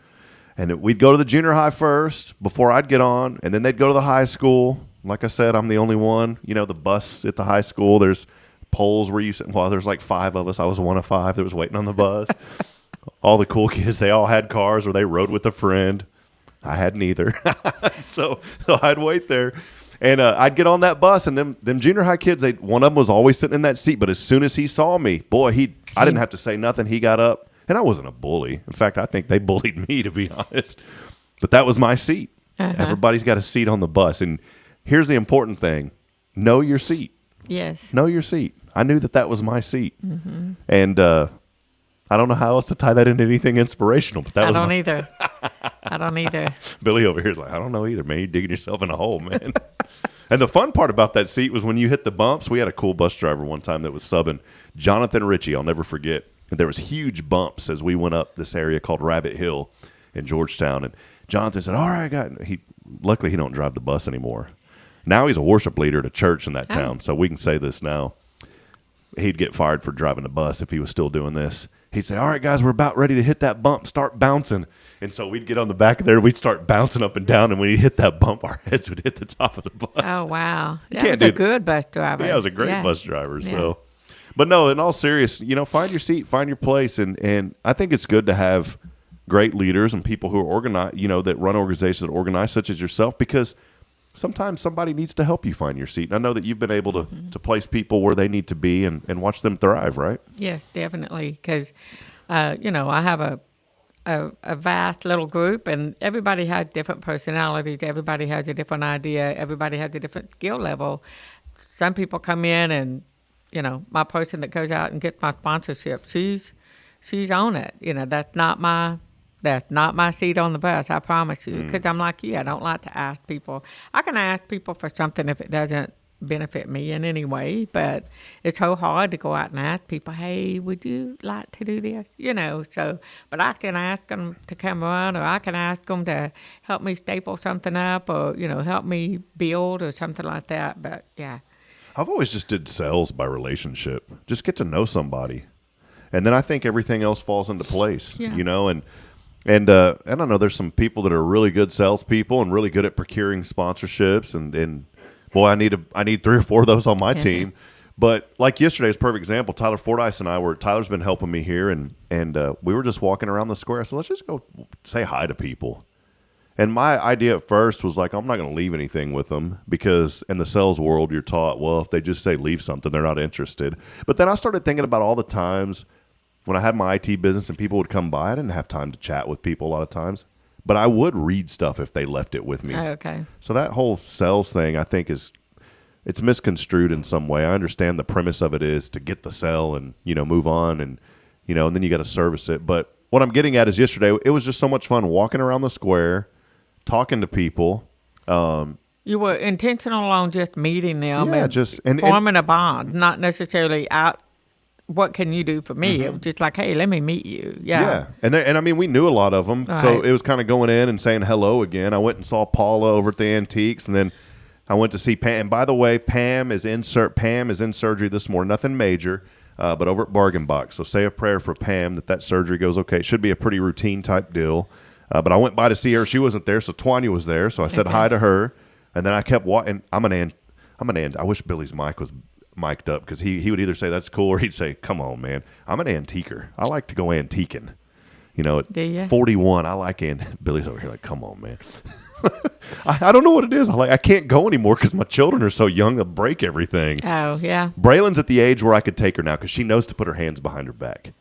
And we'd go to the junior high first before I'd get on, and then they'd go to the high school. Like I said, I'm the only one. The bus at the high school, there's poles where you sit. Well, there's like 5 of us. I was one of 5 that was waiting on the bus. All the cool kids, they all had cars or they rode with a friend. I had neither. so I'd wait there. And I'd get on that bus, and them junior high kids, one of them was always sitting in that seat. But as soon as he saw me, boy, I didn't have to say nothing. He got up. And I wasn't a bully. In fact, I think they bullied me, to be honest. But that was my seat. Uh-huh. Everybody's got a seat on the bus. And here's the important thing. Know your seat. Yes. Know your seat. I knew that was my seat. Mm-hmm. And I don't know how else to tie that into anything inspirational, but that was either. I don't either. Billy over here is like, I don't know either, man. You're digging yourself in a hole, man. And the fun part about that seat was when you hit the bumps. We had a cool bus driver one time that was subbing, Jonathan Ritchie. I'll never forget. And there was huge bumps as we went up this area called Rabbit Hill in Georgetown. And Jonathan said, all right, luckily he don't drive the bus anymore. Now he's a worship leader at a church in that town, so we can say this now. He'd get fired for driving the bus if he was still doing this. He'd say, all right, guys, we're about ready to hit that bump. Start bouncing. And so we'd get on the back of there. We'd start bouncing up and down. And when he hit that bump, our heads would hit the top of the bus. Oh, wow. That was a good bus driver. Yeah, it was a great bus driver. Yeah. So, but no, in all seriousness, find your seat, find your place. And I think it's good to have great leaders and people who are organized, that run organizations that organize, such as yourself, because sometimes somebody needs to help you find your seat. And I know that you've been able to place people where they need to be and watch them thrive, right? Yes, definitely. Because, I have a vast little group, and everybody has different personalities. Everybody has a different idea. Everybody has a different skill level. Some people come in and, my person that goes out and gets my sponsorship, she's on it. That's not my seat on the bus, I promise you, because I'm like you. I don't like to ask people. I can ask people for something if it doesn't benefit me in any way, but it's so hard to go out and ask people, hey, would you like to do this? But I can ask them to come run, or I can ask them to help me staple something up, or, help me build or something like that. But, yeah. I've always just did sales by relationship. Just get to know somebody. And then I think everything else falls into place, And I don't know, there's some people that are really good salespeople and really good at procuring sponsorships. And boy, I need 3 or 4 of those on my team. But like yesterday's perfect example, Tyler Fordyce and I Tyler's been helping me here, and we were just walking around the square. I said, let's just go say hi to people. And my idea at first was like, I'm not going to leave anything with them, because in the sales world, you're taught, well, if they just say leave something, they're not interested. But then I started thinking about all the times when I had my IT business and people would come by. I didn't have time to chat with people a lot of times, but I would read stuff if they left it with me. Oh, okay. So that whole sales thing, I think it's misconstrued in some way. I understand the premise of it is to get the sell and, move on and then you got to service it. But what I'm getting at is yesterday, it was just so much fun walking around the square, talking to people. You were intentional on just meeting them and forming a bond, not necessarily out. What can you do for me? It was just like, hey, let me meet you. Yeah. And I mean, we knew a lot of them. Right. So it was kind of going in and saying hello again. I went and saw Paula over at the Antiques, and then I went to see Pam. And by the way, Pam is in surgery this morning. Nothing major, but over at Bargain Box. So say a prayer for Pam that surgery goes okay. It should be a pretty routine type deal. But I went by to see her. She wasn't there, so Tanya was there. So I said hi to her, and then I kept walking. I'm an and I wish Billy's mic was mic'd up, because he would either say that's cool or he'd say, come on, man, I'm an antiquer. I like to go antiquing. At 41, I like Billy's over here like, come on, man. I don't know what it is. I can't go anymore because my children are so young, they'll break everything. Oh, yeah. Braylon's at the age where I could take her now because she knows to put her hands behind her back.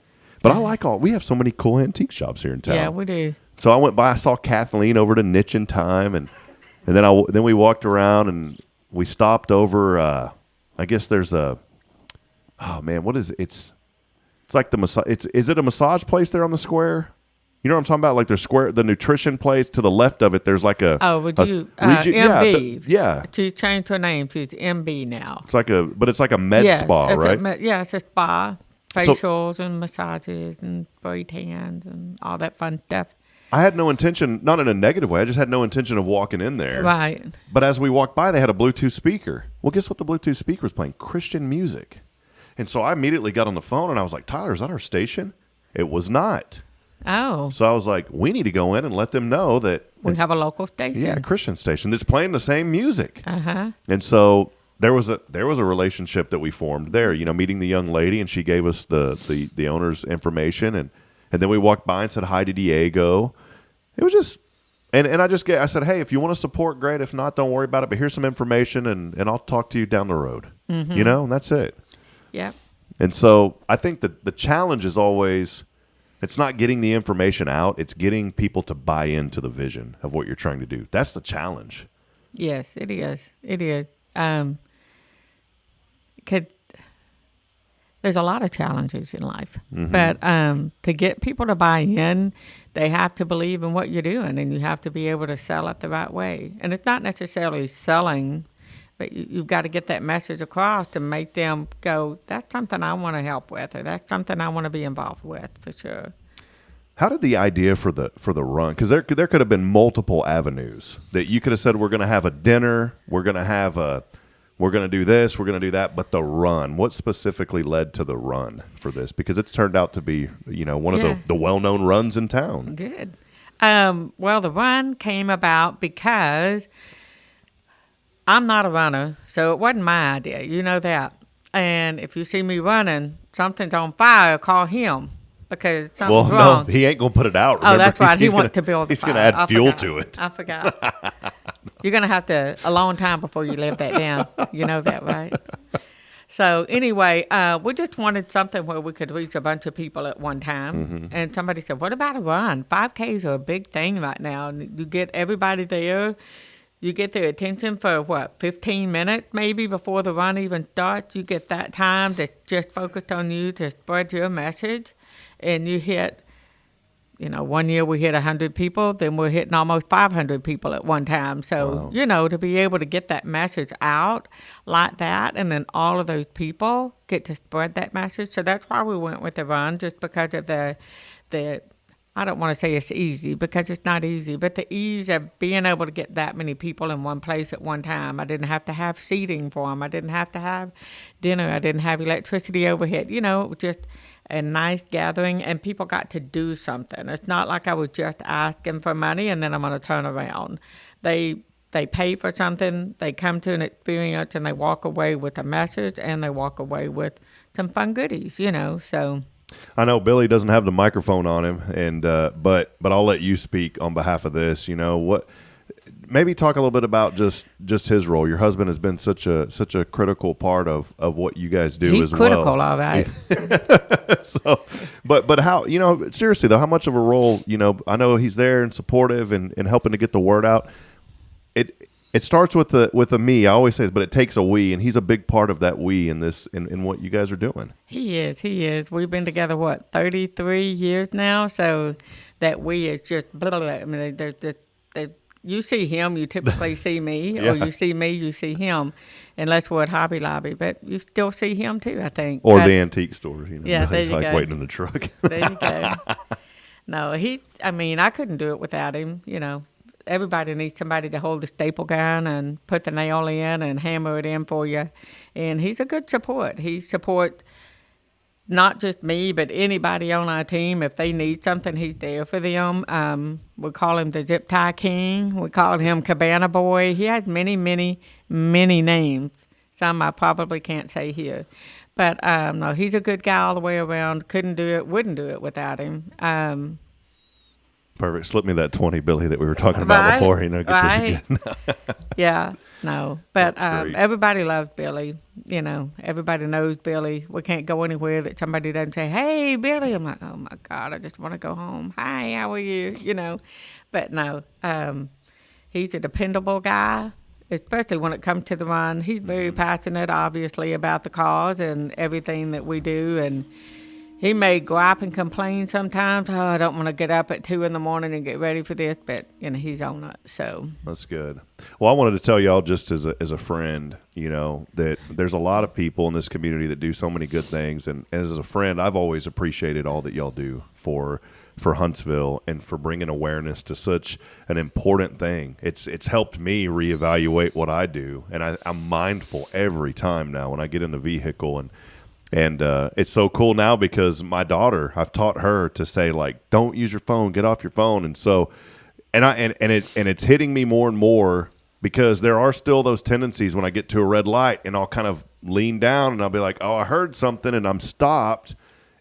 But we have so many cool antique shops here in town. Yeah, we do. So I went by, I saw Kathleen over to Niche in Time, and then we walked around and we stopped over, I guess there's what is it? It's like the massage. Is it a massage place there on the square? You know what I'm talking about? Like there's the nutrition place to the left of it. There's like a MB. Yeah. She's changed her name. She's MB now. It's like a med spa, right? It's a spa, facials and massages and spray tans and all that fun stuff. I had no intention, not in a negative way, I just had no intention of walking in there. Right. But as we walked by, they had a Bluetooth speaker. Well, guess what the Bluetooth speaker was playing? Christian music. And so I immediately got on the phone and I was like, Tyler, is that our station? It was not. Oh. So I was like, we need to go in and let them know that we have a local station. Yeah, a Christian station that's playing the same music. Uh-huh. And so there was a relationship that we formed there, meeting the young lady, and she gave us the owner's information, and then we walked by and said hi to Diego. It was just, and I said, hey, if you want to support, great. If not, don't worry about it. But here's some information, and I'll talk to you down the road. Mm-hmm. And that's it. Yeah. And so I think that the challenge is always, it's not getting the information out. It's getting people to buy into the vision of what you're trying to do. That's the challenge. Yes, it is. It is. there's a lot of challenges in life. But to get people to buy in, they have to believe in what you're doing, and you have to be able to sell it the right way. And it's not necessarily selling, but you've got to get that message across to make them go, that's something I want to help with, or that's something I want to be involved with, for sure. How did the idea for the run? Because there could have been multiple avenues that you could have said, we're going to have a dinner, we're going to do this, we're going to do that. But the run, what specifically led to the run for this? Because it's turned out to be, one of the well-known runs in town. Good. Well, the run came about because I'm not a runner, so it wasn't my idea. You know that. And if you see me running, something's on fire, call him. Because something's wrong. No, he ain't going to put it out. Remember? Oh, that's right. He wants to build the He's fire. going to add fuel to it. I forgot. You're going to have a long time before you live that down. You know that, right? So anyway, we just wanted something where we could reach a bunch of people at one time. And somebody said, what about a run? 5Ks are a big thing right now. You get everybody there. You get their attention for, 15 minutes maybe before the run even starts. You get that time that's just focused on you to spread your message. And you hit, 1 year we hit 100 people, then we're hitting almost 500 people at one time. So, wow. To be able to get that message out like that, and then all of those people get to spread that message. So that's why we went with the run, just because of the I don't want to say it's easy, because it's not easy, but the ease of being able to get that many people in one place at one time. I didn't have to have seating for them. I didn't have to have dinner. I didn't have electricity overhead. It was just a nice gathering, and people got to do something. It's not like I was just asking for money and then I'm going to turn around. They pay for something, they come to an experience, and they walk away with a message, and they walk away with some fun goodies, so... I know Billy doesn't have the microphone on him, and but I'll let you speak on behalf of this. What? Maybe talk a little bit about just his role. Your husband has been such a critical part of what you guys do He's as well. He's critical, all right. So, but how seriously though, how much of a role I know he's there and supportive and helping to get the word out. It starts with a me. I always say this, but it takes a we, and he's a big part of that we in what you guys are doing. He is. We've been together 33 years now, so that we is just blah, blah, blah. I mean, there's just you see him, you typically see me, or you see me, you see him, unless we're at Hobby Lobby. But you still see him too, I think. Or the antique store. Yeah, there he's you go. Waiting in the truck. There you go. No, I couldn't do it without him. Everybody needs somebody to hold the staple gun and put the nail in and hammer it in for you. And he's a good support. He supports not just me, but anybody on our team. If they need something, he's there for them. We call him the Zip Tie King. We call him Cabana Boy. He has many, many, many names. Some I probably can't say here. But no, he's a good guy all the way around. Couldn't do it, wouldn't do it without him. Perfect. Slip me that 20, Billy, that we were talking about before. Get this again. Yeah, no. But great. Everybody loves Billy. Everybody knows Billy. We can't go anywhere that somebody doesn't say, hey, Billy. I'm like, oh, my God, I just want to go home. Hi, how are you? But no, he's a dependable guy, especially when it comes to the run. He's very passionate, obviously, about the cause and everything that we do. And he may gripe and complain sometimes. Oh, I don't want to get up at 2 a.m. and get ready for this, but he's on it. So that's good. Well, I wanted to tell y'all just as a friend, that there's a lot of people in this community that do so many good things, and as a friend, I've always appreciated all that y'all do for Huntsville and for bringing awareness to such an important thing. It's helped me reevaluate what I do, and I'm mindful every time now when I get in the vehicle and it's so cool now because my daughter, I've taught her to say, don't use your phone, get off your phone. And so, it's hitting me more and more because there are still those tendencies when I get to a red light and I'll kind of lean down and I'll be like, oh, I heard something and I'm stopped.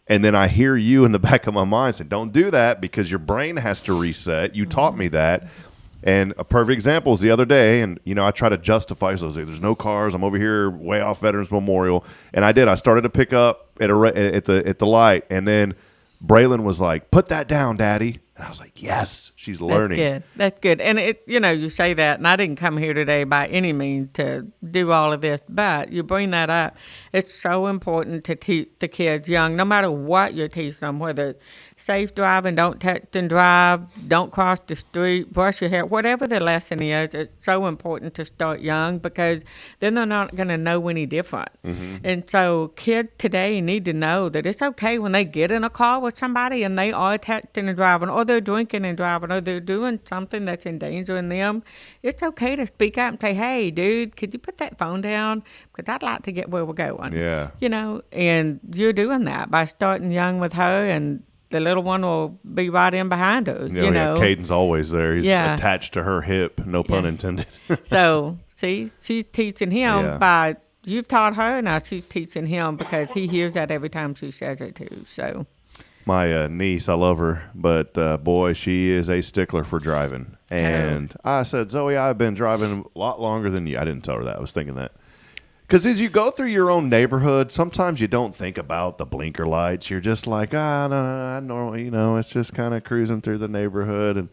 And then I hear you in the back of my mind say, don't do that because your brain has to reset. You taught me that. And a perfect example is the other day, and I try to justify, so there's no cars. I'm over here way off Veterans Memorial, and I did. I started to pick up at the light, and then Braylon was like, "Put that down, Daddy." And I was like, yes, she's learning. That's good. And you say that, and I didn't come here today by any means to do all of this, but you bring that up. It's so important to teach the kids young, no matter what you're teaching them, whether it's safe driving, don't text and drive, don't cross the street, brush your hair, whatever the lesson is. It's so important to start young, because then they're not going to know any different. Mm-hmm. And so kids today need to know that it's okay when they get in a car with somebody and they are texting and driving, or they're drinking and driving, or they're doing something that's endangering them. It's okay to speak up and say, hey, dude, could you put that phone down? Because I'd like to get where we're going. Yeah. And you're doing that by starting young with her, and the little one will be right in behind her. Caden's always there. He's attached to her hip, no pun intended. So, see, she's teaching him by, you've taught her, now she's teaching him, because he hears that every time she says it too. So, my niece, I love her, but boy, she is a stickler for driving. And I said, Zoe, I've been driving a lot longer than you. I didn't tell her that. I was thinking that. Because as you go through your own neighborhood, sometimes you don't think about the blinker lights. You're just like, no, normally, it's just kind of cruising through the neighborhood. And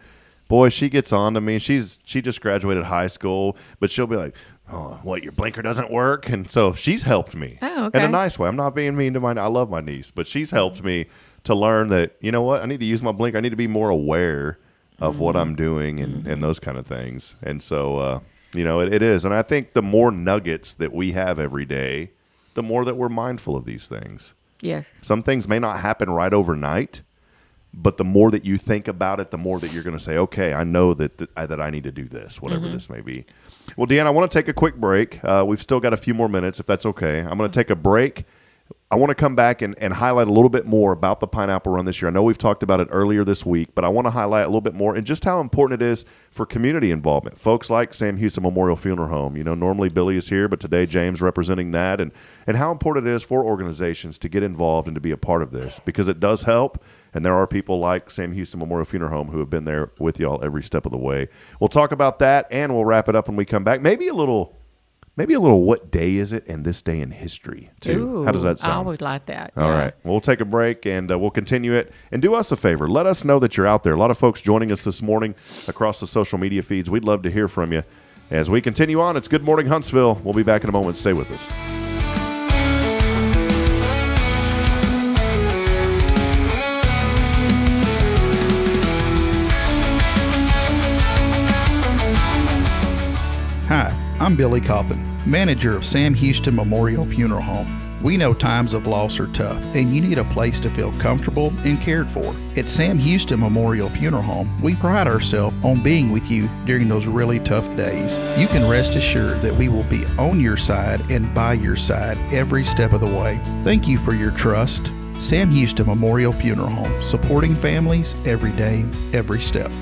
boy, she gets on to me. She just graduated high school, but she'll be like, oh, what, your blinker doesn't work? And so she's helped me in a nice way. I'm not being mean to I love my niece, but she's helped me to learn that, you know what, I need to use my blinker. I need to be more aware of what I'm doing and those kind of things. And so, it is. And I think the more nuggets that we have every day, the more that we're mindful of these things. Yes. Some things may not happen right overnight, but the more that you think about it, the more that you're going to say, okay, I know that I need to do this, whatever this may be. Well, Deanna, I want to take a quick break. We've still got a few more minutes, if that's okay. I'm going to take a break. I want to come back and highlight a little bit more about the Pineapple Run this year. I know we've talked about it earlier this week, but I want to highlight a little bit more and just how important it is for community involvement. Folks like Sam Houston Memorial Funeral Home. Normally Billy is here, but today James representing that, and how important it is for organizations to get involved and to be a part of this, because it does help, and there are people like Sam Houston Memorial Funeral Home who have been there with y'all every step of the way. We'll talk about that, and we'll wrap it up when we come back. Maybe a little what day is it and this day in history, too. Ooh, how does that sound? I always like that. All right. We'll take a break, and we'll continue it. And do us a favor. Let us know that you're out there. A lot of folks joining us this morning across the social media feeds. We'd love to hear from you. As we continue on, it's Good Morning Huntsville. We'll be back in a moment. Stay with us. Hi, I'm Billy Cawthon, manager of Sam Houston Memorial Funeral Home. We know times of loss are tough, and you need a place to feel comfortable and cared for. At Sam Houston Memorial Funeral Home, we pride ourselves on being with you during those really tough days. You can rest assured that we will be on your side and by your side every step of the way. Thank you for your trust. Sam Houston Memorial Funeral Home, supporting families every day, every step.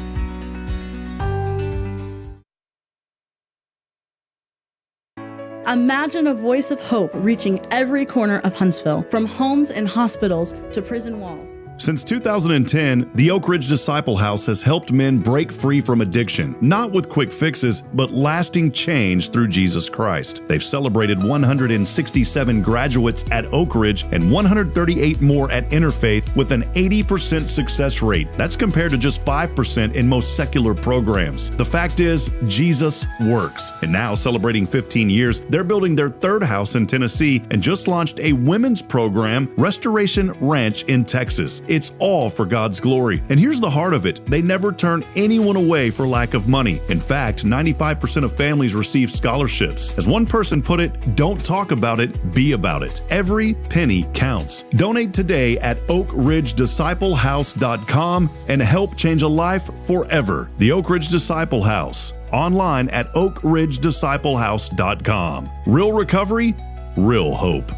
Imagine a voice of hope reaching every corner of Huntsville, from homes and hospitals to prison walls. Since 2010, the Oak Ridge Disciple House has helped men break free from addiction, not with quick fixes, but lasting change through Jesus Christ. They've celebrated 167 graduates at Oak Ridge and 138 more at Interfaith with an 80% success rate. That's compared to just 5% in most secular programs. The fact is, Jesus works. And now, celebrating 15 years, they're building their third house in Tennessee and just launched a women's program, Restoration Ranch in Texas. It's all for God's glory. And here's the heart of it. They never turn anyone away for lack of money. In fact, 95% of families receive scholarships. As one person put it, don't talk about it, be about it. Every penny counts. Donate today at oakridgedisciplehouse.com and help change a life forever. The Oak Ridge Disciple House. Online at oakridgedisciplehouse.com. Real recovery, real hope.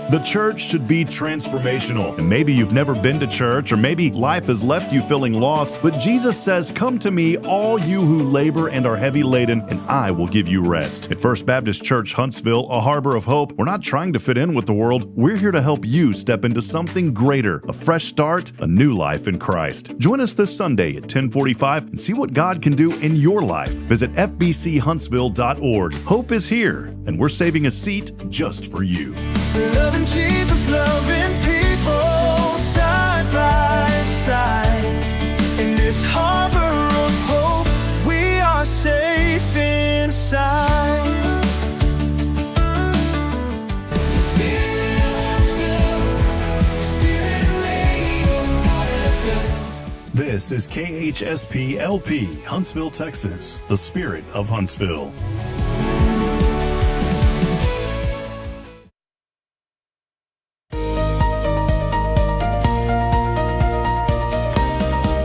The church should be transformational. And maybe you've never been to church, or maybe life has left you feeling lost, but Jesus says, "Come to me, all you who labor and are heavy laden, and I will give you rest." At First Baptist Church Huntsville, a harbor of hope, we're not trying to fit in with the world. We're here to help you step into something greater, a fresh start, a new life in Christ. Join us this Sunday at 10:45 and see what God can do in your life. Visit fbchuntsville.org. Hope is here, and we're saving a seat just for you. Loving Jesus, loving people. inside. In this harbor of hope, we are safe inside. This is KHSP LP, Huntsville, Texas, the spirit of Huntsville.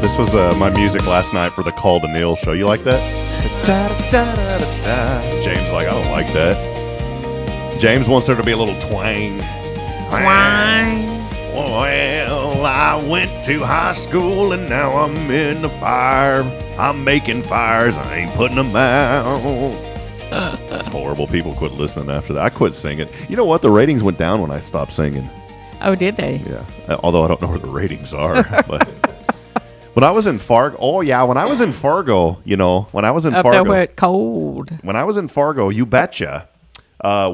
This was my music last night for the Call to Neil show. You like that? James like, I don't like that. James wants there to be a little twang. Well, I went to high school and now I'm in the fire. I'm making fires, I ain't putting them out. That's horrible. People quit listening after that. I quit singing. You know what? The ratings went down when I stopped singing. Oh, did they? Yeah. Although I don't know where the ratings are. But when I was in Fargo, when I was in Fargo, when I was in Fargo. Up there where it's cold. When I was in Fargo, you betcha.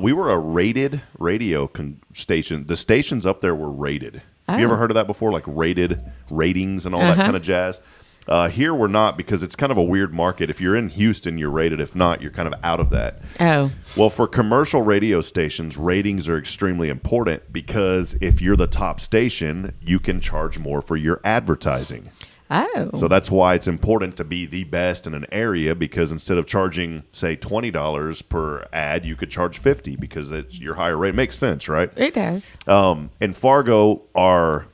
We were a rated radio station. The stations up there were rated. Have you ever heard of that before? Like rated ratings and all that kind of jazz? Here we're not, because it's kind of a weird market. If you're in Houston, you're rated. If not, you're kind of out of that. Oh. Well, for commercial radio stations, ratings are extremely important, because if you're the top station, you can charge more for your advertising. Oh. So that's why it's important to be the best in an area, because instead of charging, say, $20 per ad, you could charge $50 because it's your higher rate. Makes sense, right? It does. In Fargo, our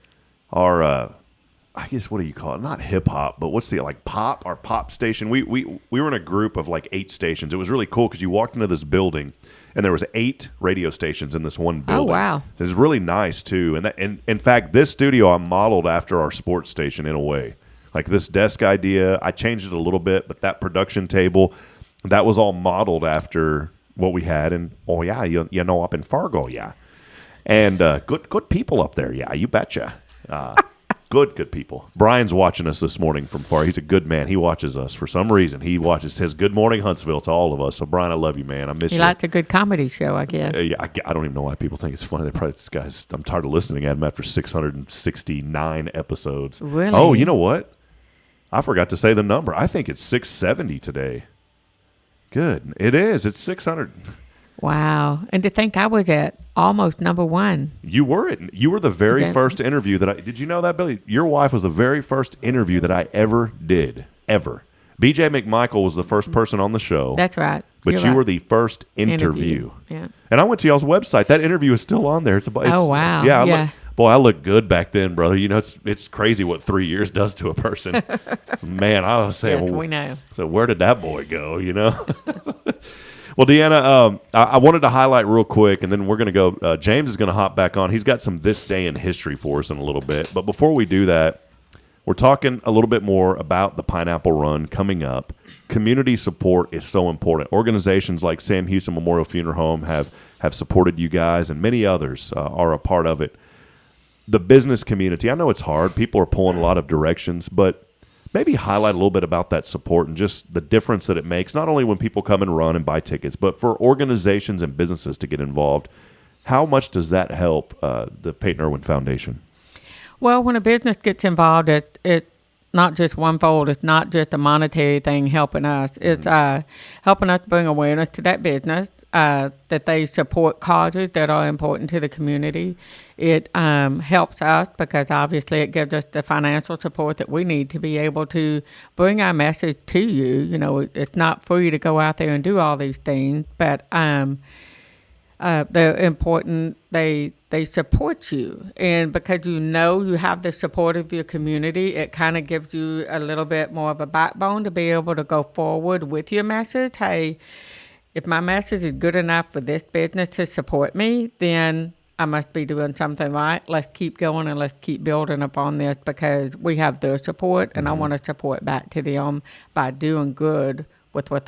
I guess, what do you call it? Not hip hop, but what's pop? Our pop station. We were in a group of like 8 stations. It was really cool because you walked into this building and there was 8 radio stations in this one building. Oh, wow. It was really nice too. And in fact, this studio I modeled after our sports station in a way. Like this desk idea, I changed it a little bit, but that production table, that was all modeled after what we had. And up in Fargo, yeah. And good people up there, yeah, you betcha. Good people. Brian's watching us this morning from Fargo. He's a good man. He watches us for some reason. He says Good Morning Huntsville to all of us. So Brian, I love you, man. I miss you. He likes a good comedy show, I guess. Yeah, I don't even know why people think it's funny. They probably, this guy's, I'm tired of listening at him after 669 episodes. Really? Oh, you know what? I forgot to say the number. I think it's 670 today. Good. It is. It's 600. Wow. And to think I was at almost number 1. You were the very first interview that did you know that, Billy? Your wife was the very first interview that I ever did. Ever. BJ McMichael was the first person on the show. That's right. But you were the first interview. Yeah. And I went to y'all's website. That interview is still on there. Oh, wow. Yeah. I looked good back then, brother. You know, it's crazy what 3 years does to a person. So, man, I was saying, yes, we know. So where did that boy go, you know? Well, Deanna, I wanted to highlight real quick, and then we're going to go. James is going to hop back on. He's got some This Day in History for us in a little bit. But before we do that, we're talking a little bit more about the Pineapple Run coming up. Community support is so important. Organizations like Sam Houston Memorial Funeral Home have supported you guys, and many others are a part of it. The business community, I know it's hard. People are pulling a lot of directions, but maybe highlight a little bit about that support and just the difference that it makes, not only when people come and run and buy tickets, but for organizations and businesses to get involved. How much does that help the Peyton Irwin Foundation? Well, when a business gets involved, it's not just one fold. It's not just a monetary thing helping us. It's helping us bring awareness to that business, that they support causes that are important to the community. It helps us because obviously it gives us the financial support that we need to be able to bring our message to you. You know, it's not free to go out there and do all these things, but they're important. They support you, and because you have the support of your community, it kind of gives you a little bit more of a backbone to be able to go forward with your message. Hey, if my message is good enough for this business to support me, then I must be doing something right. Let's keep going and let's keep building upon this because we have their support, and I want to support back to them by doing good with what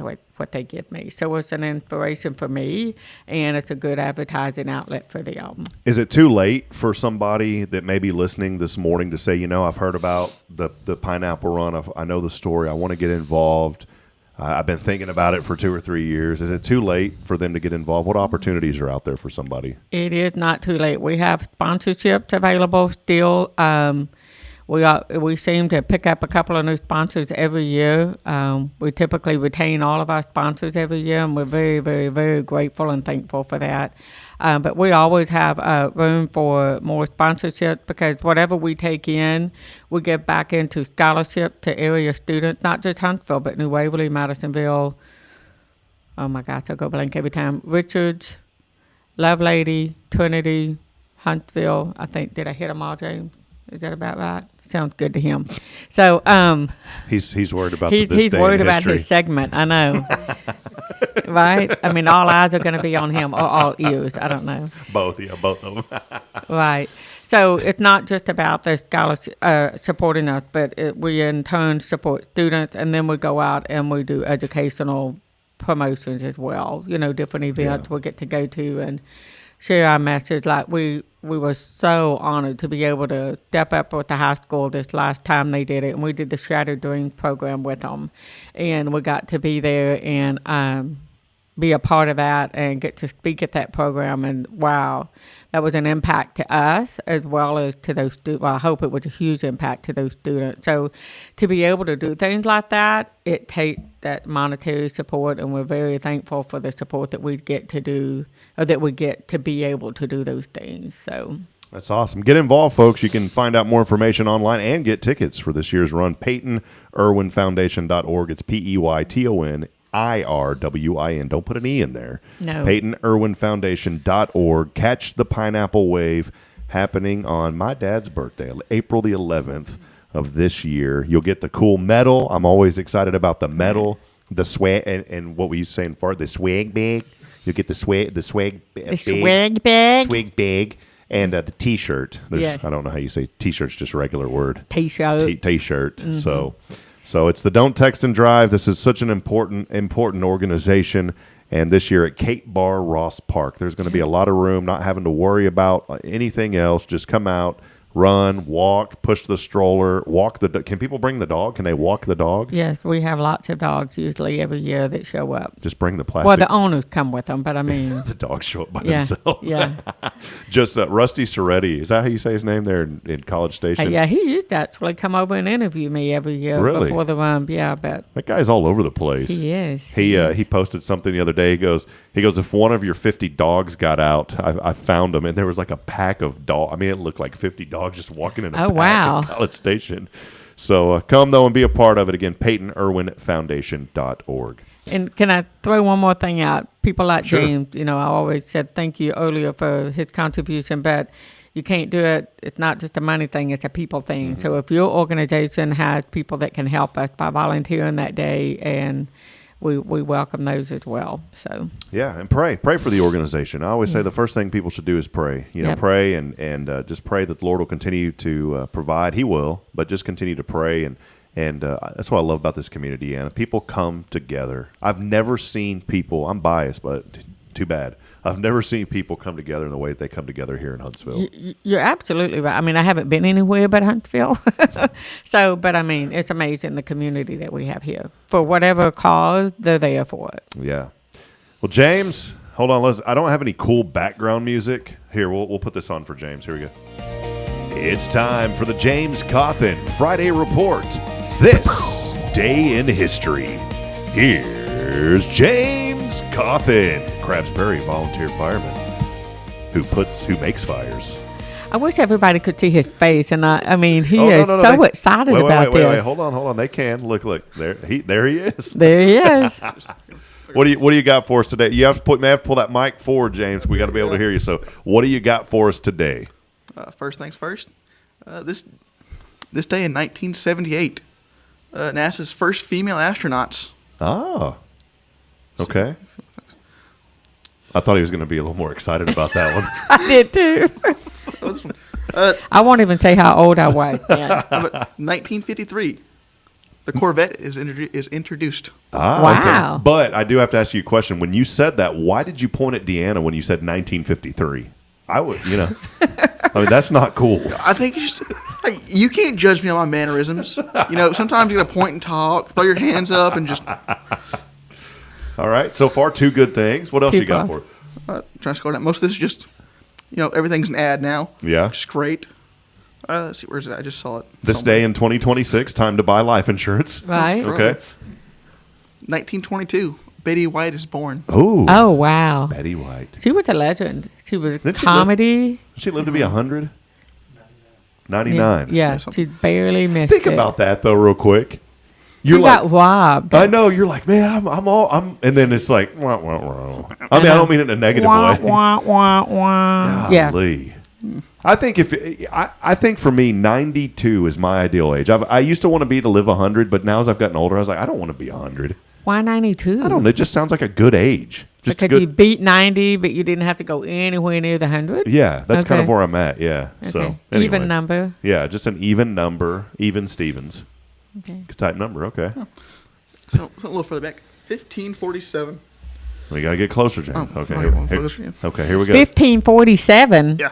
they give me. So it's an inspiration for me, and it's a good advertising outlet for the album. Is it too late for somebody that may be listening this morning to say, you know, I've heard about the Pineapple Run. I know the story. I want to get involved. I've been thinking about it for 2 or 3 years. Is it too late for them to get involved? What opportunities are out there for somebody? It is not too late. We have sponsorships available still. We seem to pick up a couple of new sponsors every year. We typically retain all of our sponsors every year, and we're very, very, very grateful and thankful for that. But we always have room for more sponsorship because whatever we take in, we give back into scholarship to area students, not just Huntsville, but New Waverly, Madisonville. Oh my gosh, I go blank every time. Richards, Lovelady, Trinity, Huntsville. I think, did I hit them all, James? Is that about right? Sounds good to him. So he's worried about he's worried about his segment. I know. Right? I mean, all eyes are going to be on him, or all ears. I don't know. Both of them. Right. So it's not just about the scholarship supporting us, but we in turn support students, and then we go out and we do educational promotions as well. Different events we get to go to and share our message. Like we were so honored to be able to step up with the high school this last time they did it, and we did the Shattered Dreams program with them, and we got to be there and be a part of that and get to speak at that program. And wow, that was an impact to us as well as to those students. Well, I hope it was a huge impact to those students. So to be able to do things like that, it takes that monetary support, and we're very thankful for the support that we get to do, or that we get to be able to do those things. So that's awesome. Get involved, folks. You can find out more information online and get tickets for this year's run. PeytonIrwinFoundation.org. It's PeytonIrwin. Don't put an E in there. No. PeytonIrwinFoundation.org. Catch the Pineapple Wave happening on my dad's birthday, April the 11th of this year. You'll get the cool medal. I'm always excited about the medal, the swag, and what were you saying for the swag bag? You'll get the swag bag, and the T-shirt. Yes. I don't know how you say T-shirt's just a regular word. T-shirt. T-shirt. Mm-hmm. So it's the Don't Text and Drive. This is such an important organization. And this year at Kate Bar Ross Park, there's going to be a lot of room, not having to worry about anything else. Just come out, run, walk, push the stroller, walk the dog. Can people bring the dog? Can they walk the dog? Yes, we have lots of dogs usually every year that show up. Just bring the plastic. Well, the owners come with them, but I mean. The dogs show up by themselves. Yeah. Just Rusty Soretti. Is that how you say his name there in College Station? Yeah, he used to actually come over and interview me every year before the run. Yeah, but. That guy's all over the place. He is. He posted something the other day. He goes, if one of your 50 dogs got out, I found them, and there was like a pack of dogs. I mean, it looked like 50 dogs just walking in a pack at College Station. So come, though, and be a part of it. Again, PeytonIrwinFoundation.org. And can I throw one more thing out? People like James, I always said thank you earlier for his contribution, but you can't do it. It's not just a money thing. It's a people thing. Mm-hmm. So if your organization has people that can help us by volunteering that day, and we welcome those as well. So yeah, and pray for the organization. I always say the first thing people should do is pray. Pray and just pray that the Lord will continue to provide. He will, but just continue to pray, and that's what I love about this community. And people come together. I've never seen people. I'm biased, but too bad. I've never seen people come together in the way that they come together here in Huntsville. You're absolutely right. I mean, I haven't been anywhere but Huntsville. But I mean, it's amazing the community that we have here. For whatever cause, they're there for it. Yeah. Well, James, hold on. I don't have any cool background music. Here, we'll put this on for James. Here we go. It's time for the James Cawthon Friday Report. This day in history. Here's James Cawthon, Crabs Berry volunteer fireman who makes fires. I wish everybody could see his face, and he is so excited about this. Wait, hold on. They can look there. There he is. There he is. What do you got for us today? You may have to pull that mic forward, James. We got to be able to hear you. So, what do you got for us today? First things first. This day in 1978, NASA's first female astronauts. Oh. Okay. I thought he was going to be a little more excited about that one. I did too. I won't even say how old I was. But 1953, the Corvette is introduced. Wow. Okay. But I do have to ask you a question. When you said that, why did you point at Deanna when you said 1953? I would, that's not cool. I think you can't judge me on my mannerisms. Sometimes you got to point and talk, throw your hands up, and just. All right. So far, two good things. What else you got for it? Trying to scroll down. Most of this is just, everything's an ad now. Yeah. Which is great. Let's see, where's it? I just saw it. This somewhere. day in 2026, time to buy life insurance. Right. Okay. 1922, Betty White is born. Ooh. Oh, wow. Betty White. She was a legend. She was Didn't she comedy. She lived to be 100? 99. Yeah, she barely missed Think it. about that, though, real quick. She got robbed. I know. You're like, man, I'm, and then it's like, wah, wah, wah. I mean, I don't mean it in a negative Wah, way. wah, wah, wah. Yeah. Golly. I think I think for me, 92 is my ideal age. I used to want to be to live 100, but now as I've gotten older, I was like, I don't want to be 100. Why 92? I don't know. It just sounds like a good age. Just because good, you beat 90, but you didn't have to go anywhere near the 100? Yeah, that's kind of where I'm at. Yeah. Okay. So anyway. Even number. Yeah, just an even number, even Stevens. Okay. Type number. Okay. So a little further back. 1547. We got to get closer, James. Oh, Okay. sorry, Here, one further, yeah. okay. Here we go. 1547. Yeah.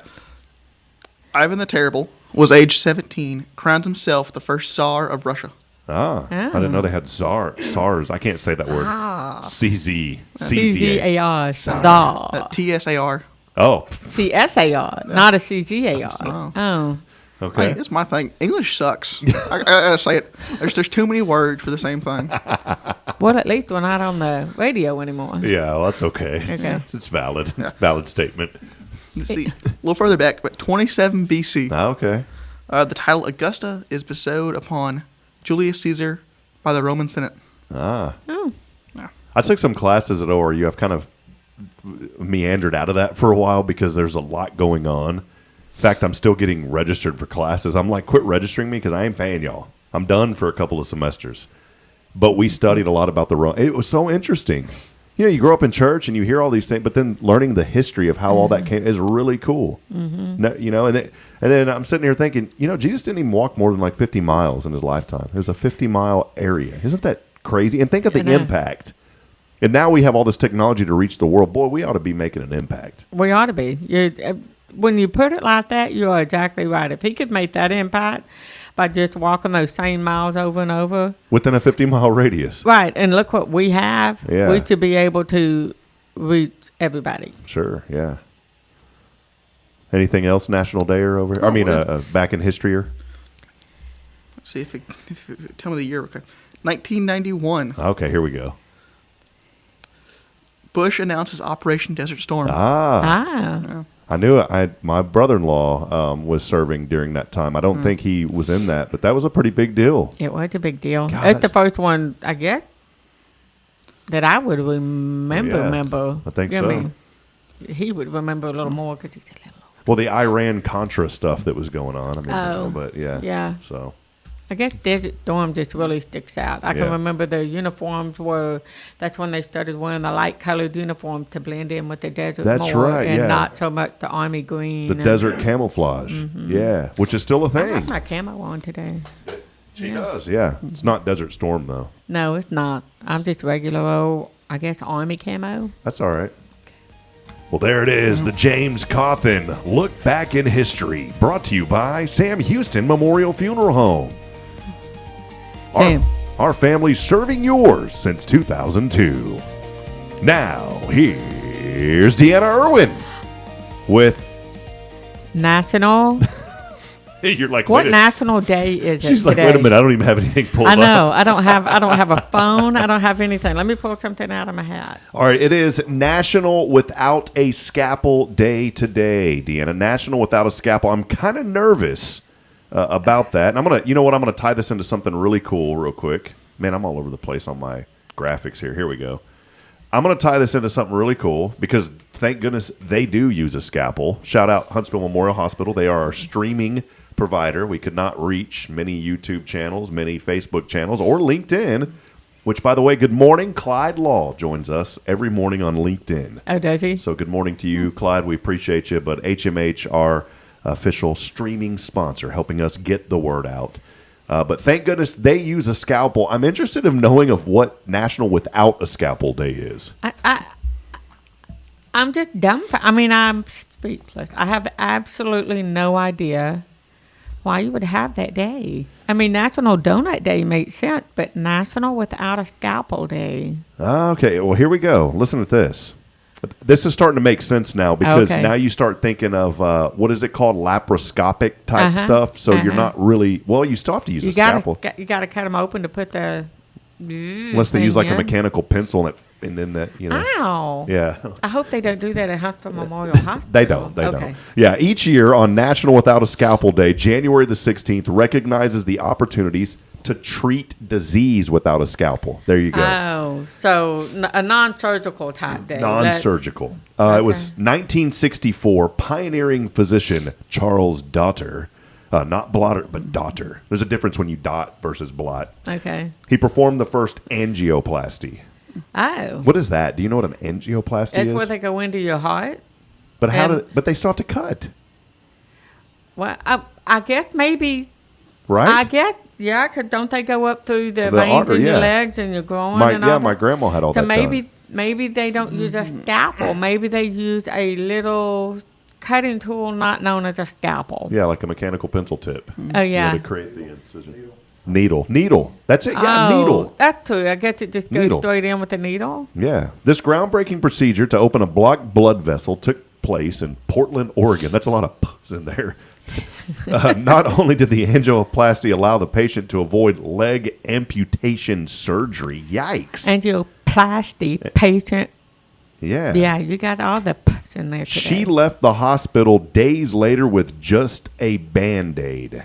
Ivan the Terrible was age 17, crowns himself the first Tsar of Russia. I didn't know they had SARS. I can't say that word. CZ. CZAR. Czar. TSAR. Oh. CSAR, not a CZAR. Oh. Okay. Hey, that's my thing. English sucks. I gotta say it. There's too many words for the same thing. Well, at least we're not on the radio anymore. Yeah, well, that's okay. Okay. It's valid. It's a valid statement. Let's see. A little further back, but 27 BC. Okay. The title Augusta is bestowed upon Julius Caesar by the Roman Senate. Oh. Yeah. I took some classes at ORU. I've kind of meandered out of that for a while because there's a lot going on. In fact, I'm still getting registered for classes. I'm like, quit registering me because I ain't paying y'all. I'm done for a couple of semesters. But we studied a lot about the Roman. It was so interesting. You know, you grow up in church and you hear all these things, but then learning the history of how all that came is really cool. No, you know, and then I'm sitting here thinking, you know, Jesus didn't even walk more than like 50 miles in his lifetime. It was a 50-mile area. Isn't that crazy? And think of the impact. And now we have all this technology to reach the world. Boy, we ought to be making an impact. We ought to be. When you put it like that, you are exactly right. If he could make that impact by just walking those same miles over and over. Within a 50-mile radius. Right. And look what we have. Yeah. We should be able to reach everybody. Sure, yeah. Anything else National Day or over here? I mean, back in history or? Let's see if it tell me the year. Okay. 1991. Okay, here we go. Bush announces Operation Desert Storm. Ah. I knew it. My brother-in-law was serving during that time. I don't think he was in that, but that was a pretty big deal. It was a big deal. God, That's the first one, I guess, that I would remember. Yeah, I think so. He would remember a little more because he's a little older. Well, the Iran-Contra stuff that was going on. I mean, Oh, you know, but yeah. yeah. So. I guess Desert Storm just really sticks out. I can Yeah. remember the uniforms were, that's when they started wearing the light-colored uniforms to blend in with the desert That's more, right, and yeah. not so much the army green. The desert camouflage. Yeah, which is still a I have thing. my camo on today. She does, yeah. It's not Desert Storm, though. No, it's not. I'm just regular old, I guess, army camo. That's all right. Well, there it is, the James Cawthon Look Back in History, brought to you by Sam Houston Memorial Funeral Home. Sam. Our family serving yours since 2002. Now, here's Deanna Irwin with... National. You're like, What wait a- national day is it She's like, today? wait a minute, I don't even have anything pulled I up. know. I don't have a phone. I don't have anything. Let me pull something out of my hat. All right, it is National Without a Scalpel Day today, Deanna. National Without a Scalpel. I'm kind of nervous about that. And I'm going to tie this into something really cool real quick. Man, I'm all over the place on my graphics here. Here we go. I'm going to tie this into something really cool because thank goodness they do use a scalpel. Shout out Huntsville Memorial Hospital. They are our streaming provider. We could not reach many YouTube channels, many Facebook channels, or LinkedIn, which, by the way, good morning. Clyde Law joins us every morning on LinkedIn. Oh, does he? So good morning to you, Clyde. We appreciate you. But HMH, our official streaming sponsor, helping us get the word out. But thank goodness they use a scalpel. I'm interested in knowing of what National Without a Scalpel Day is. I'm just dumbfounded. I mean, I'm speechless. I have absolutely no idea why you would have that day. I mean, National Donut Day makes sense, but National Without a Scalpel Day. Okay, well, here we go. Listen to this. This is starting to make sense now because Okay. now you start thinking of what is it called, laparoscopic type stuff. So you're not really you still have to use a scalpel You got to cut them open to put the. unless they use like a mechanical pencil and then that Ow! Yeah. I hope they don't do that at Huntsville Memorial Hospital. They don't. They okay. don't. Yeah. Each year on National Without a Scalpel Day, January the 16th recognizes the opportunities to treat disease without a scalpel. There you go. Oh, so a non-surgical type day. Non-surgical. It was 1964. Pioneering physician Charles Dotter, not blotter, but Dotter. There's a difference when you dot versus blot. Okay. He performed the first angioplasty. Oh. What is that? Do you know what an angioplasty It's is? where they go into your heart. But but they still have to cut, Well, I guess maybe. right? I guess, yeah, 'cause don't they go up through the The veins artery, in your yeah. legs and your groin and all my that? grandma had all So that done. maybe they don't use a scalpel. Maybe they use a little cutting tool not known as a scalpel. Yeah, like a mechanical pencil tip. Oh, yeah. To create the incision. Needle. That's it. Yeah, Oh, needle. that's true. I guess it just goes Needle. straight in with the needle. Yeah. This groundbreaking procedure to open a blocked blood vessel took place in Portland, Oregon. That's a lot of puss in there. Not only did the angioplasty allow the patient to avoid leg amputation surgery. Yikes. Angioplasty patient. Yeah. Yeah, you got all the puss in there today. She left the hospital days later with just a Band-Aid.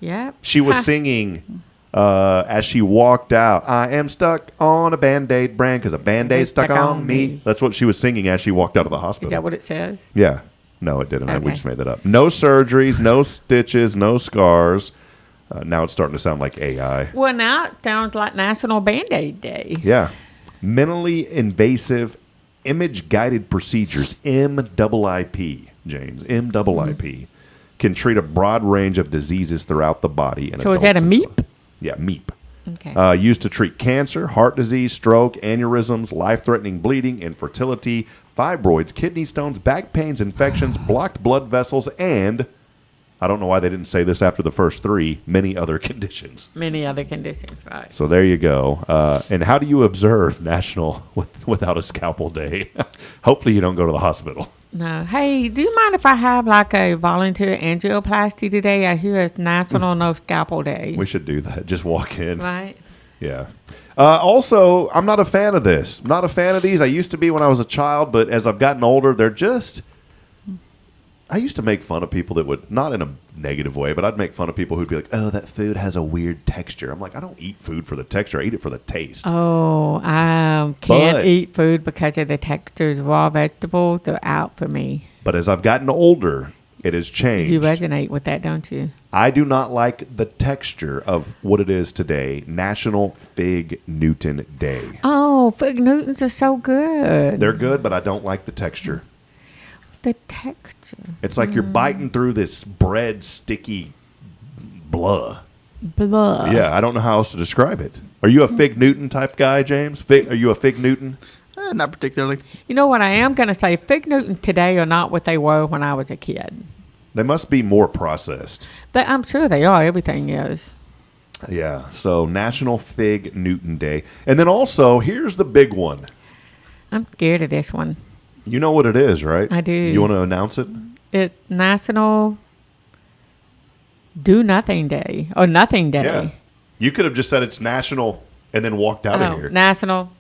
Yep. She was Huh. singing as she walked out, I am stuck on a Band-Aid brand because a Band-Aid stuck on me. That's what she was singing as she walked out of the Is hospital. that what it says? Yeah. No, it didn't. We Okay. just made that up. No surgeries, no stitches, no scars. Now it's starting to sound like AI. Well, now it sounds like National Band-Aid Day. Yeah. Minimally invasive image-guided procedures, MIIP, James, MIIP, can treat a broad range of diseases throughout the body. So is that a MEEP? Yeah, MEEP. Okay. Used to treat cancer, heart disease, stroke, aneurysms, life-threatening bleeding, infertility, fibroids, kidney stones, back pains, infections, blocked blood vessels, and, I don't know why they didn't say this after the first three, many other conditions. Many other conditions, right. So there you go. And how do you observe National Without a Scalpel Day? Hopefully you don't go to the hospital. No. Hey, do you mind if I have like a volunteer angioplasty today? I hear it's National No Scalpel Day. We should do that. Just walk in. Right. Yeah. Also, I'm not a fan of this. Not a fan of these. I used to be when I was a child, but as I've gotten older, they're just... I used to make fun of people that would, not in a negative way, but I'd make fun of people who'd be like, oh, that food has a weird texture. I'm like, I don't eat food for the texture. I eat it for the taste. Oh, I can't But- eat food because of the textures. Raw vegetables, they're out for me. But as I've gotten older, it has changed. You resonate with that, don't you? I do not like the texture of what it is today, National Fig Newton Day. Oh, fig Newtons are so good. They're good, but I don't like the texture. The texture. It's like you're biting through this bread sticky blah. Blah. Yeah, I don't know how else to describe it. Are you a Fig Newton type guy, James? Are you a Fig Newton? Not particularly. You know what I am going to say? Fig Newtons today are not what they were when I was a kid. They must be more processed. But I'm sure they are. Everything is. Yeah, so National Fig Newton Day. And then also, here's the big one. I'm scared of this one. You know what it is, right? I do. You want to announce it? It's National Do Nothing Day or Nothing Day. Yeah. You could have just said it's national and then walked out of here. National.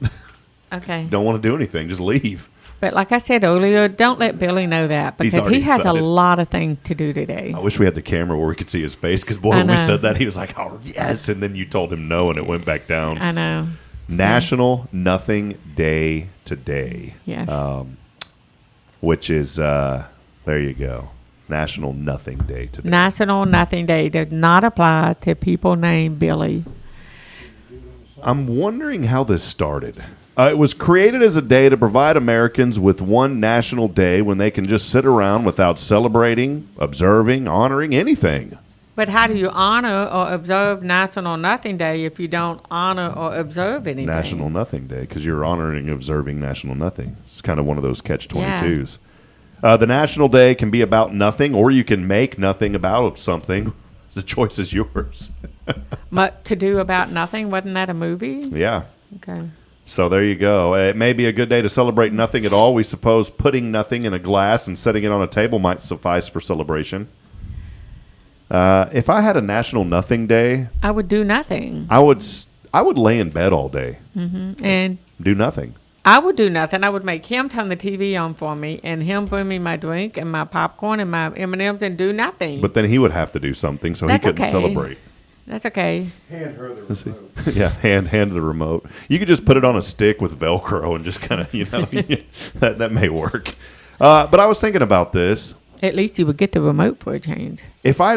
Okay. Don't want to do anything. Just leave. But like I said earlier, don't let Billy know that He's because already he has excited. a lot of things to do today. I wish we had the camera where we could see his face because, boy, I when we know. said that, he was like, oh, yes. And then you told him no, and it went back down. I know. National Nothing Day today. Yes. Which is, there you go. National Nothing Day today. National Nothing Day does not apply to people named Billy. I'm wondering how this started. It was created as a day to provide Americans with one national day when they can just sit around without celebrating, observing, honoring anything. But how do you honor or observe National Nothing Day if you don't honor or observe anything? National Nothing Day, because you're honoring and observing National Nothing. It's kind of one of those catch-22s. The National Day can be about nothing, or you can make nothing about something. The choice is yours. To Do About Nothing, wasn't that a movie? Yeah. Okay. So there you go. It may be a good day to celebrate nothing at all. We suppose putting nothing in a glass and setting it on a table might suffice for celebration. If I had a National Nothing Day, I would do nothing. I would lay in bed all day And do nothing. I would do nothing. I would make him turn the TV on for me and him bring me my drink and my popcorn and my M&Ms and do nothing. But then he would have to do something, so That's he couldn't okay. celebrate. That's okay. Hand her the remote. Yeah, hand the remote. You could just put it on a stick with Velcro and just kind of, that may work. But I was thinking about this. At least you would get the remote for a change. If I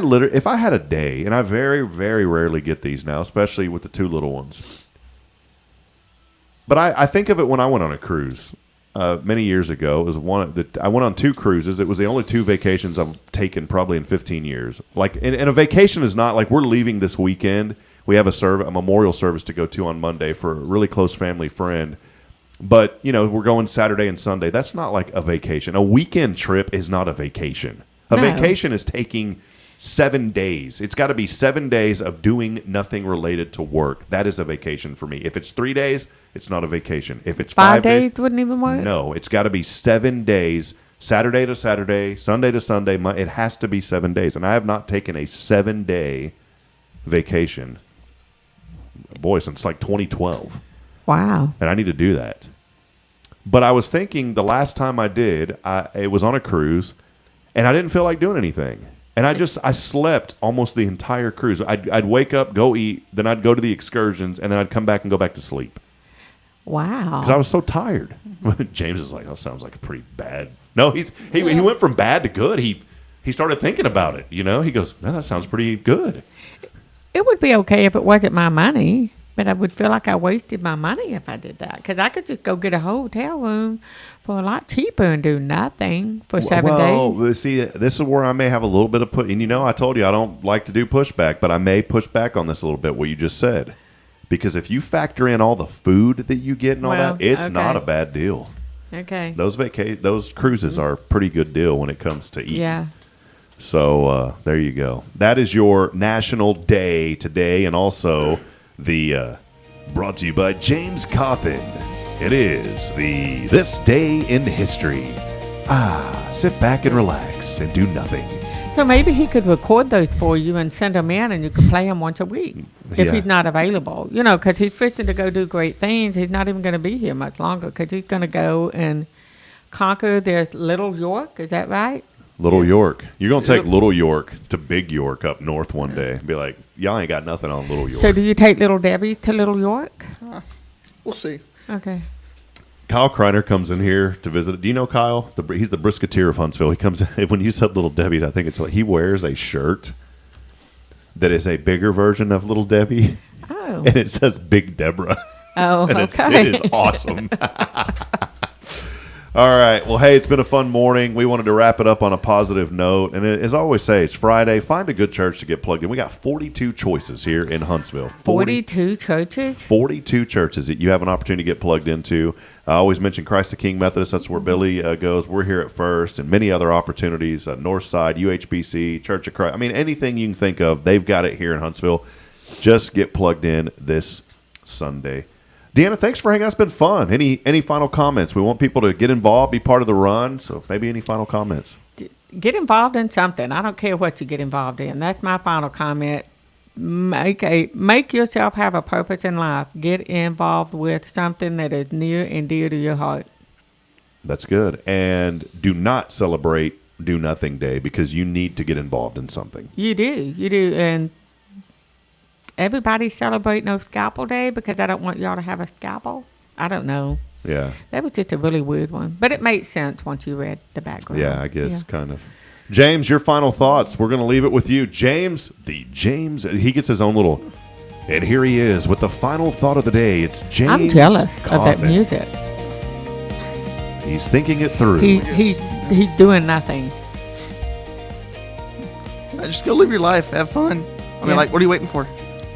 had a day, and I very, very rarely get these now, especially with the two little ones. But I think of it when I went on a cruise many years ago. It was I went on 2 cruises. It was the only 2 vacations I've taken probably in 15 years. Like, and a vacation is not like we're leaving this weekend. We have a memorial service to go to on Monday for a really close family friend. But, we're going Saturday and Sunday. That's not like a vacation. A weekend trip is not a vacation. A vacation is taking 7 days. It's got to be 7 days of doing nothing related to work. That is a vacation for me. If it's 3 days, it's not a vacation. If it's 5 days, wouldn't even work? No, it's got to be 7 days, Saturday to Saturday, Sunday to Sunday. It has to be 7 days. And I have not taken a 7-day vacation, boy, since like 2012. Wow. And I need to do that. But I was thinking the last time I did, it was on a cruise, and I didn't feel like doing anything. And I slept almost the entire cruise. I'd wake up, go eat, then I'd go to the excursions, and then I'd come back and go back to sleep. Wow. Because I was so tired. James is like, sounds like a pretty bad. No, he went from bad to good. He started thinking about it, He goes, man, that sounds pretty good. It would be okay if it wasn't my money, but I would feel like I wasted my money if I did that. Because I could just go get a hotel room for a lot cheaper and do nothing for 7 days. Well, see, this is where I may have a little bit of And I told you I don't like to do pushback, but I may push back on this a little bit, what you just said. Because if you factor in all the food that you get and all that, it's not a bad deal. Okay. Those cruises are a pretty good deal when it comes to eating. Yeah. So there you go. That is your National Day today, and also the brought to you by James Cawthon. It is This Day in History. Sit back and relax and do nothing. So maybe he could record those for you and send them in, and you could play them once a week if he's not available. Because he's fixing to go do great things. He's not even going to be here much longer because he's going to go and conquer there's Little York. Is that right? Little York. You're going to take Little York to Big York up north one day and be like, y'all ain't got nothing on Little York. So do you take Little Debbie to Little York? We'll see. Okay. Kyle Kreiner comes in here to visit. Do you know Kyle? He's the brisketeer of Huntsville. He comes in. When you said Little Debbie's, I think it's like he wears a shirt that is a bigger version of Little Debbie. Oh. And it says Big Deborah. Oh, and okay. It is awesome. All right. Well, hey, it's been a fun morning. We wanted to wrap it up on a positive note. And as I always say, it's Friday. Find a good church to get plugged in. We got 42 choices here in Huntsville. 42 churches? 42 churches that you have an opportunity to get plugged into. I always mention Christ the King Methodist. That's where Billy goes. We're here at First, and many other opportunities. Northside, UHBC, Church of Christ. I mean, anything you can think of, they've got it here in Huntsville. Just get plugged in this Sunday. Deanna, thanks for hanging out. It's been fun. Any final comments? We want people to get involved, be part of the run. So maybe any final comments? Get involved in something. I don't care what you get involved in. That's my final comment. Make yourself have a purpose in life. Get involved with something that is near and dear to your heart. That's good. And do not celebrate Do Nothing Day because you need to get involved in something. You do. And everybody's celebrating no scalpel day because I don't want y'all to have a scalpel. I don't know. Yeah. That was just a really weird one. But it made sense once you read the background. Yeah, I guess kind of. James, your final thoughts. We're going to leave it with you. James, he gets his own little, and here he is with the final thought of the day. It's James I'm jealous Cawthon. of that music. He's thinking it through. He's doing nothing. Just go live your life. Have fun. I mean, what are you waiting for?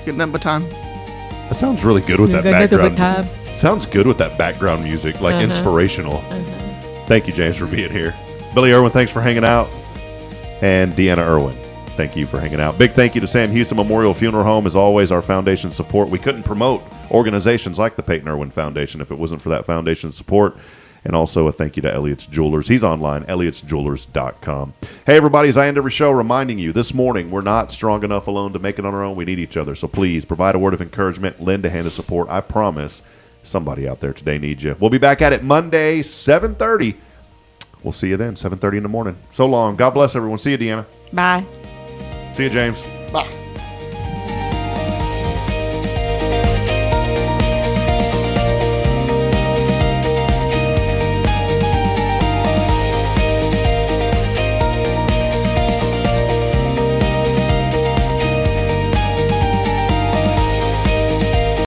Get nothing but time. That sounds really good with that background. Sounds good with that background music, like inspirational. Thank you, James, for being here. Billy Irwin, thanks for hanging out. And Deanna Irwin, Thank you for hanging out. Big thank you to Sam Houston Memorial Funeral Home, as always, our foundation support. We couldn't promote organizations like the Peyton Irwin Foundation if it wasn't for that foundation support. And also a thank you to Elliott's Jewelers. He's online, elliotsjewelers.com. Hey, everybody, as I end every show, reminding you, this morning, we're not strong enough alone to make it on our own. We need each other. So please, provide a word of encouragement, lend a hand of support. I promise somebody out there today needs you. We'll be back at it Monday, 7:30. We'll see you then, 7:30 in the morning. So long. God bless everyone. See you, Deanna. Bye. See you, James. Bye.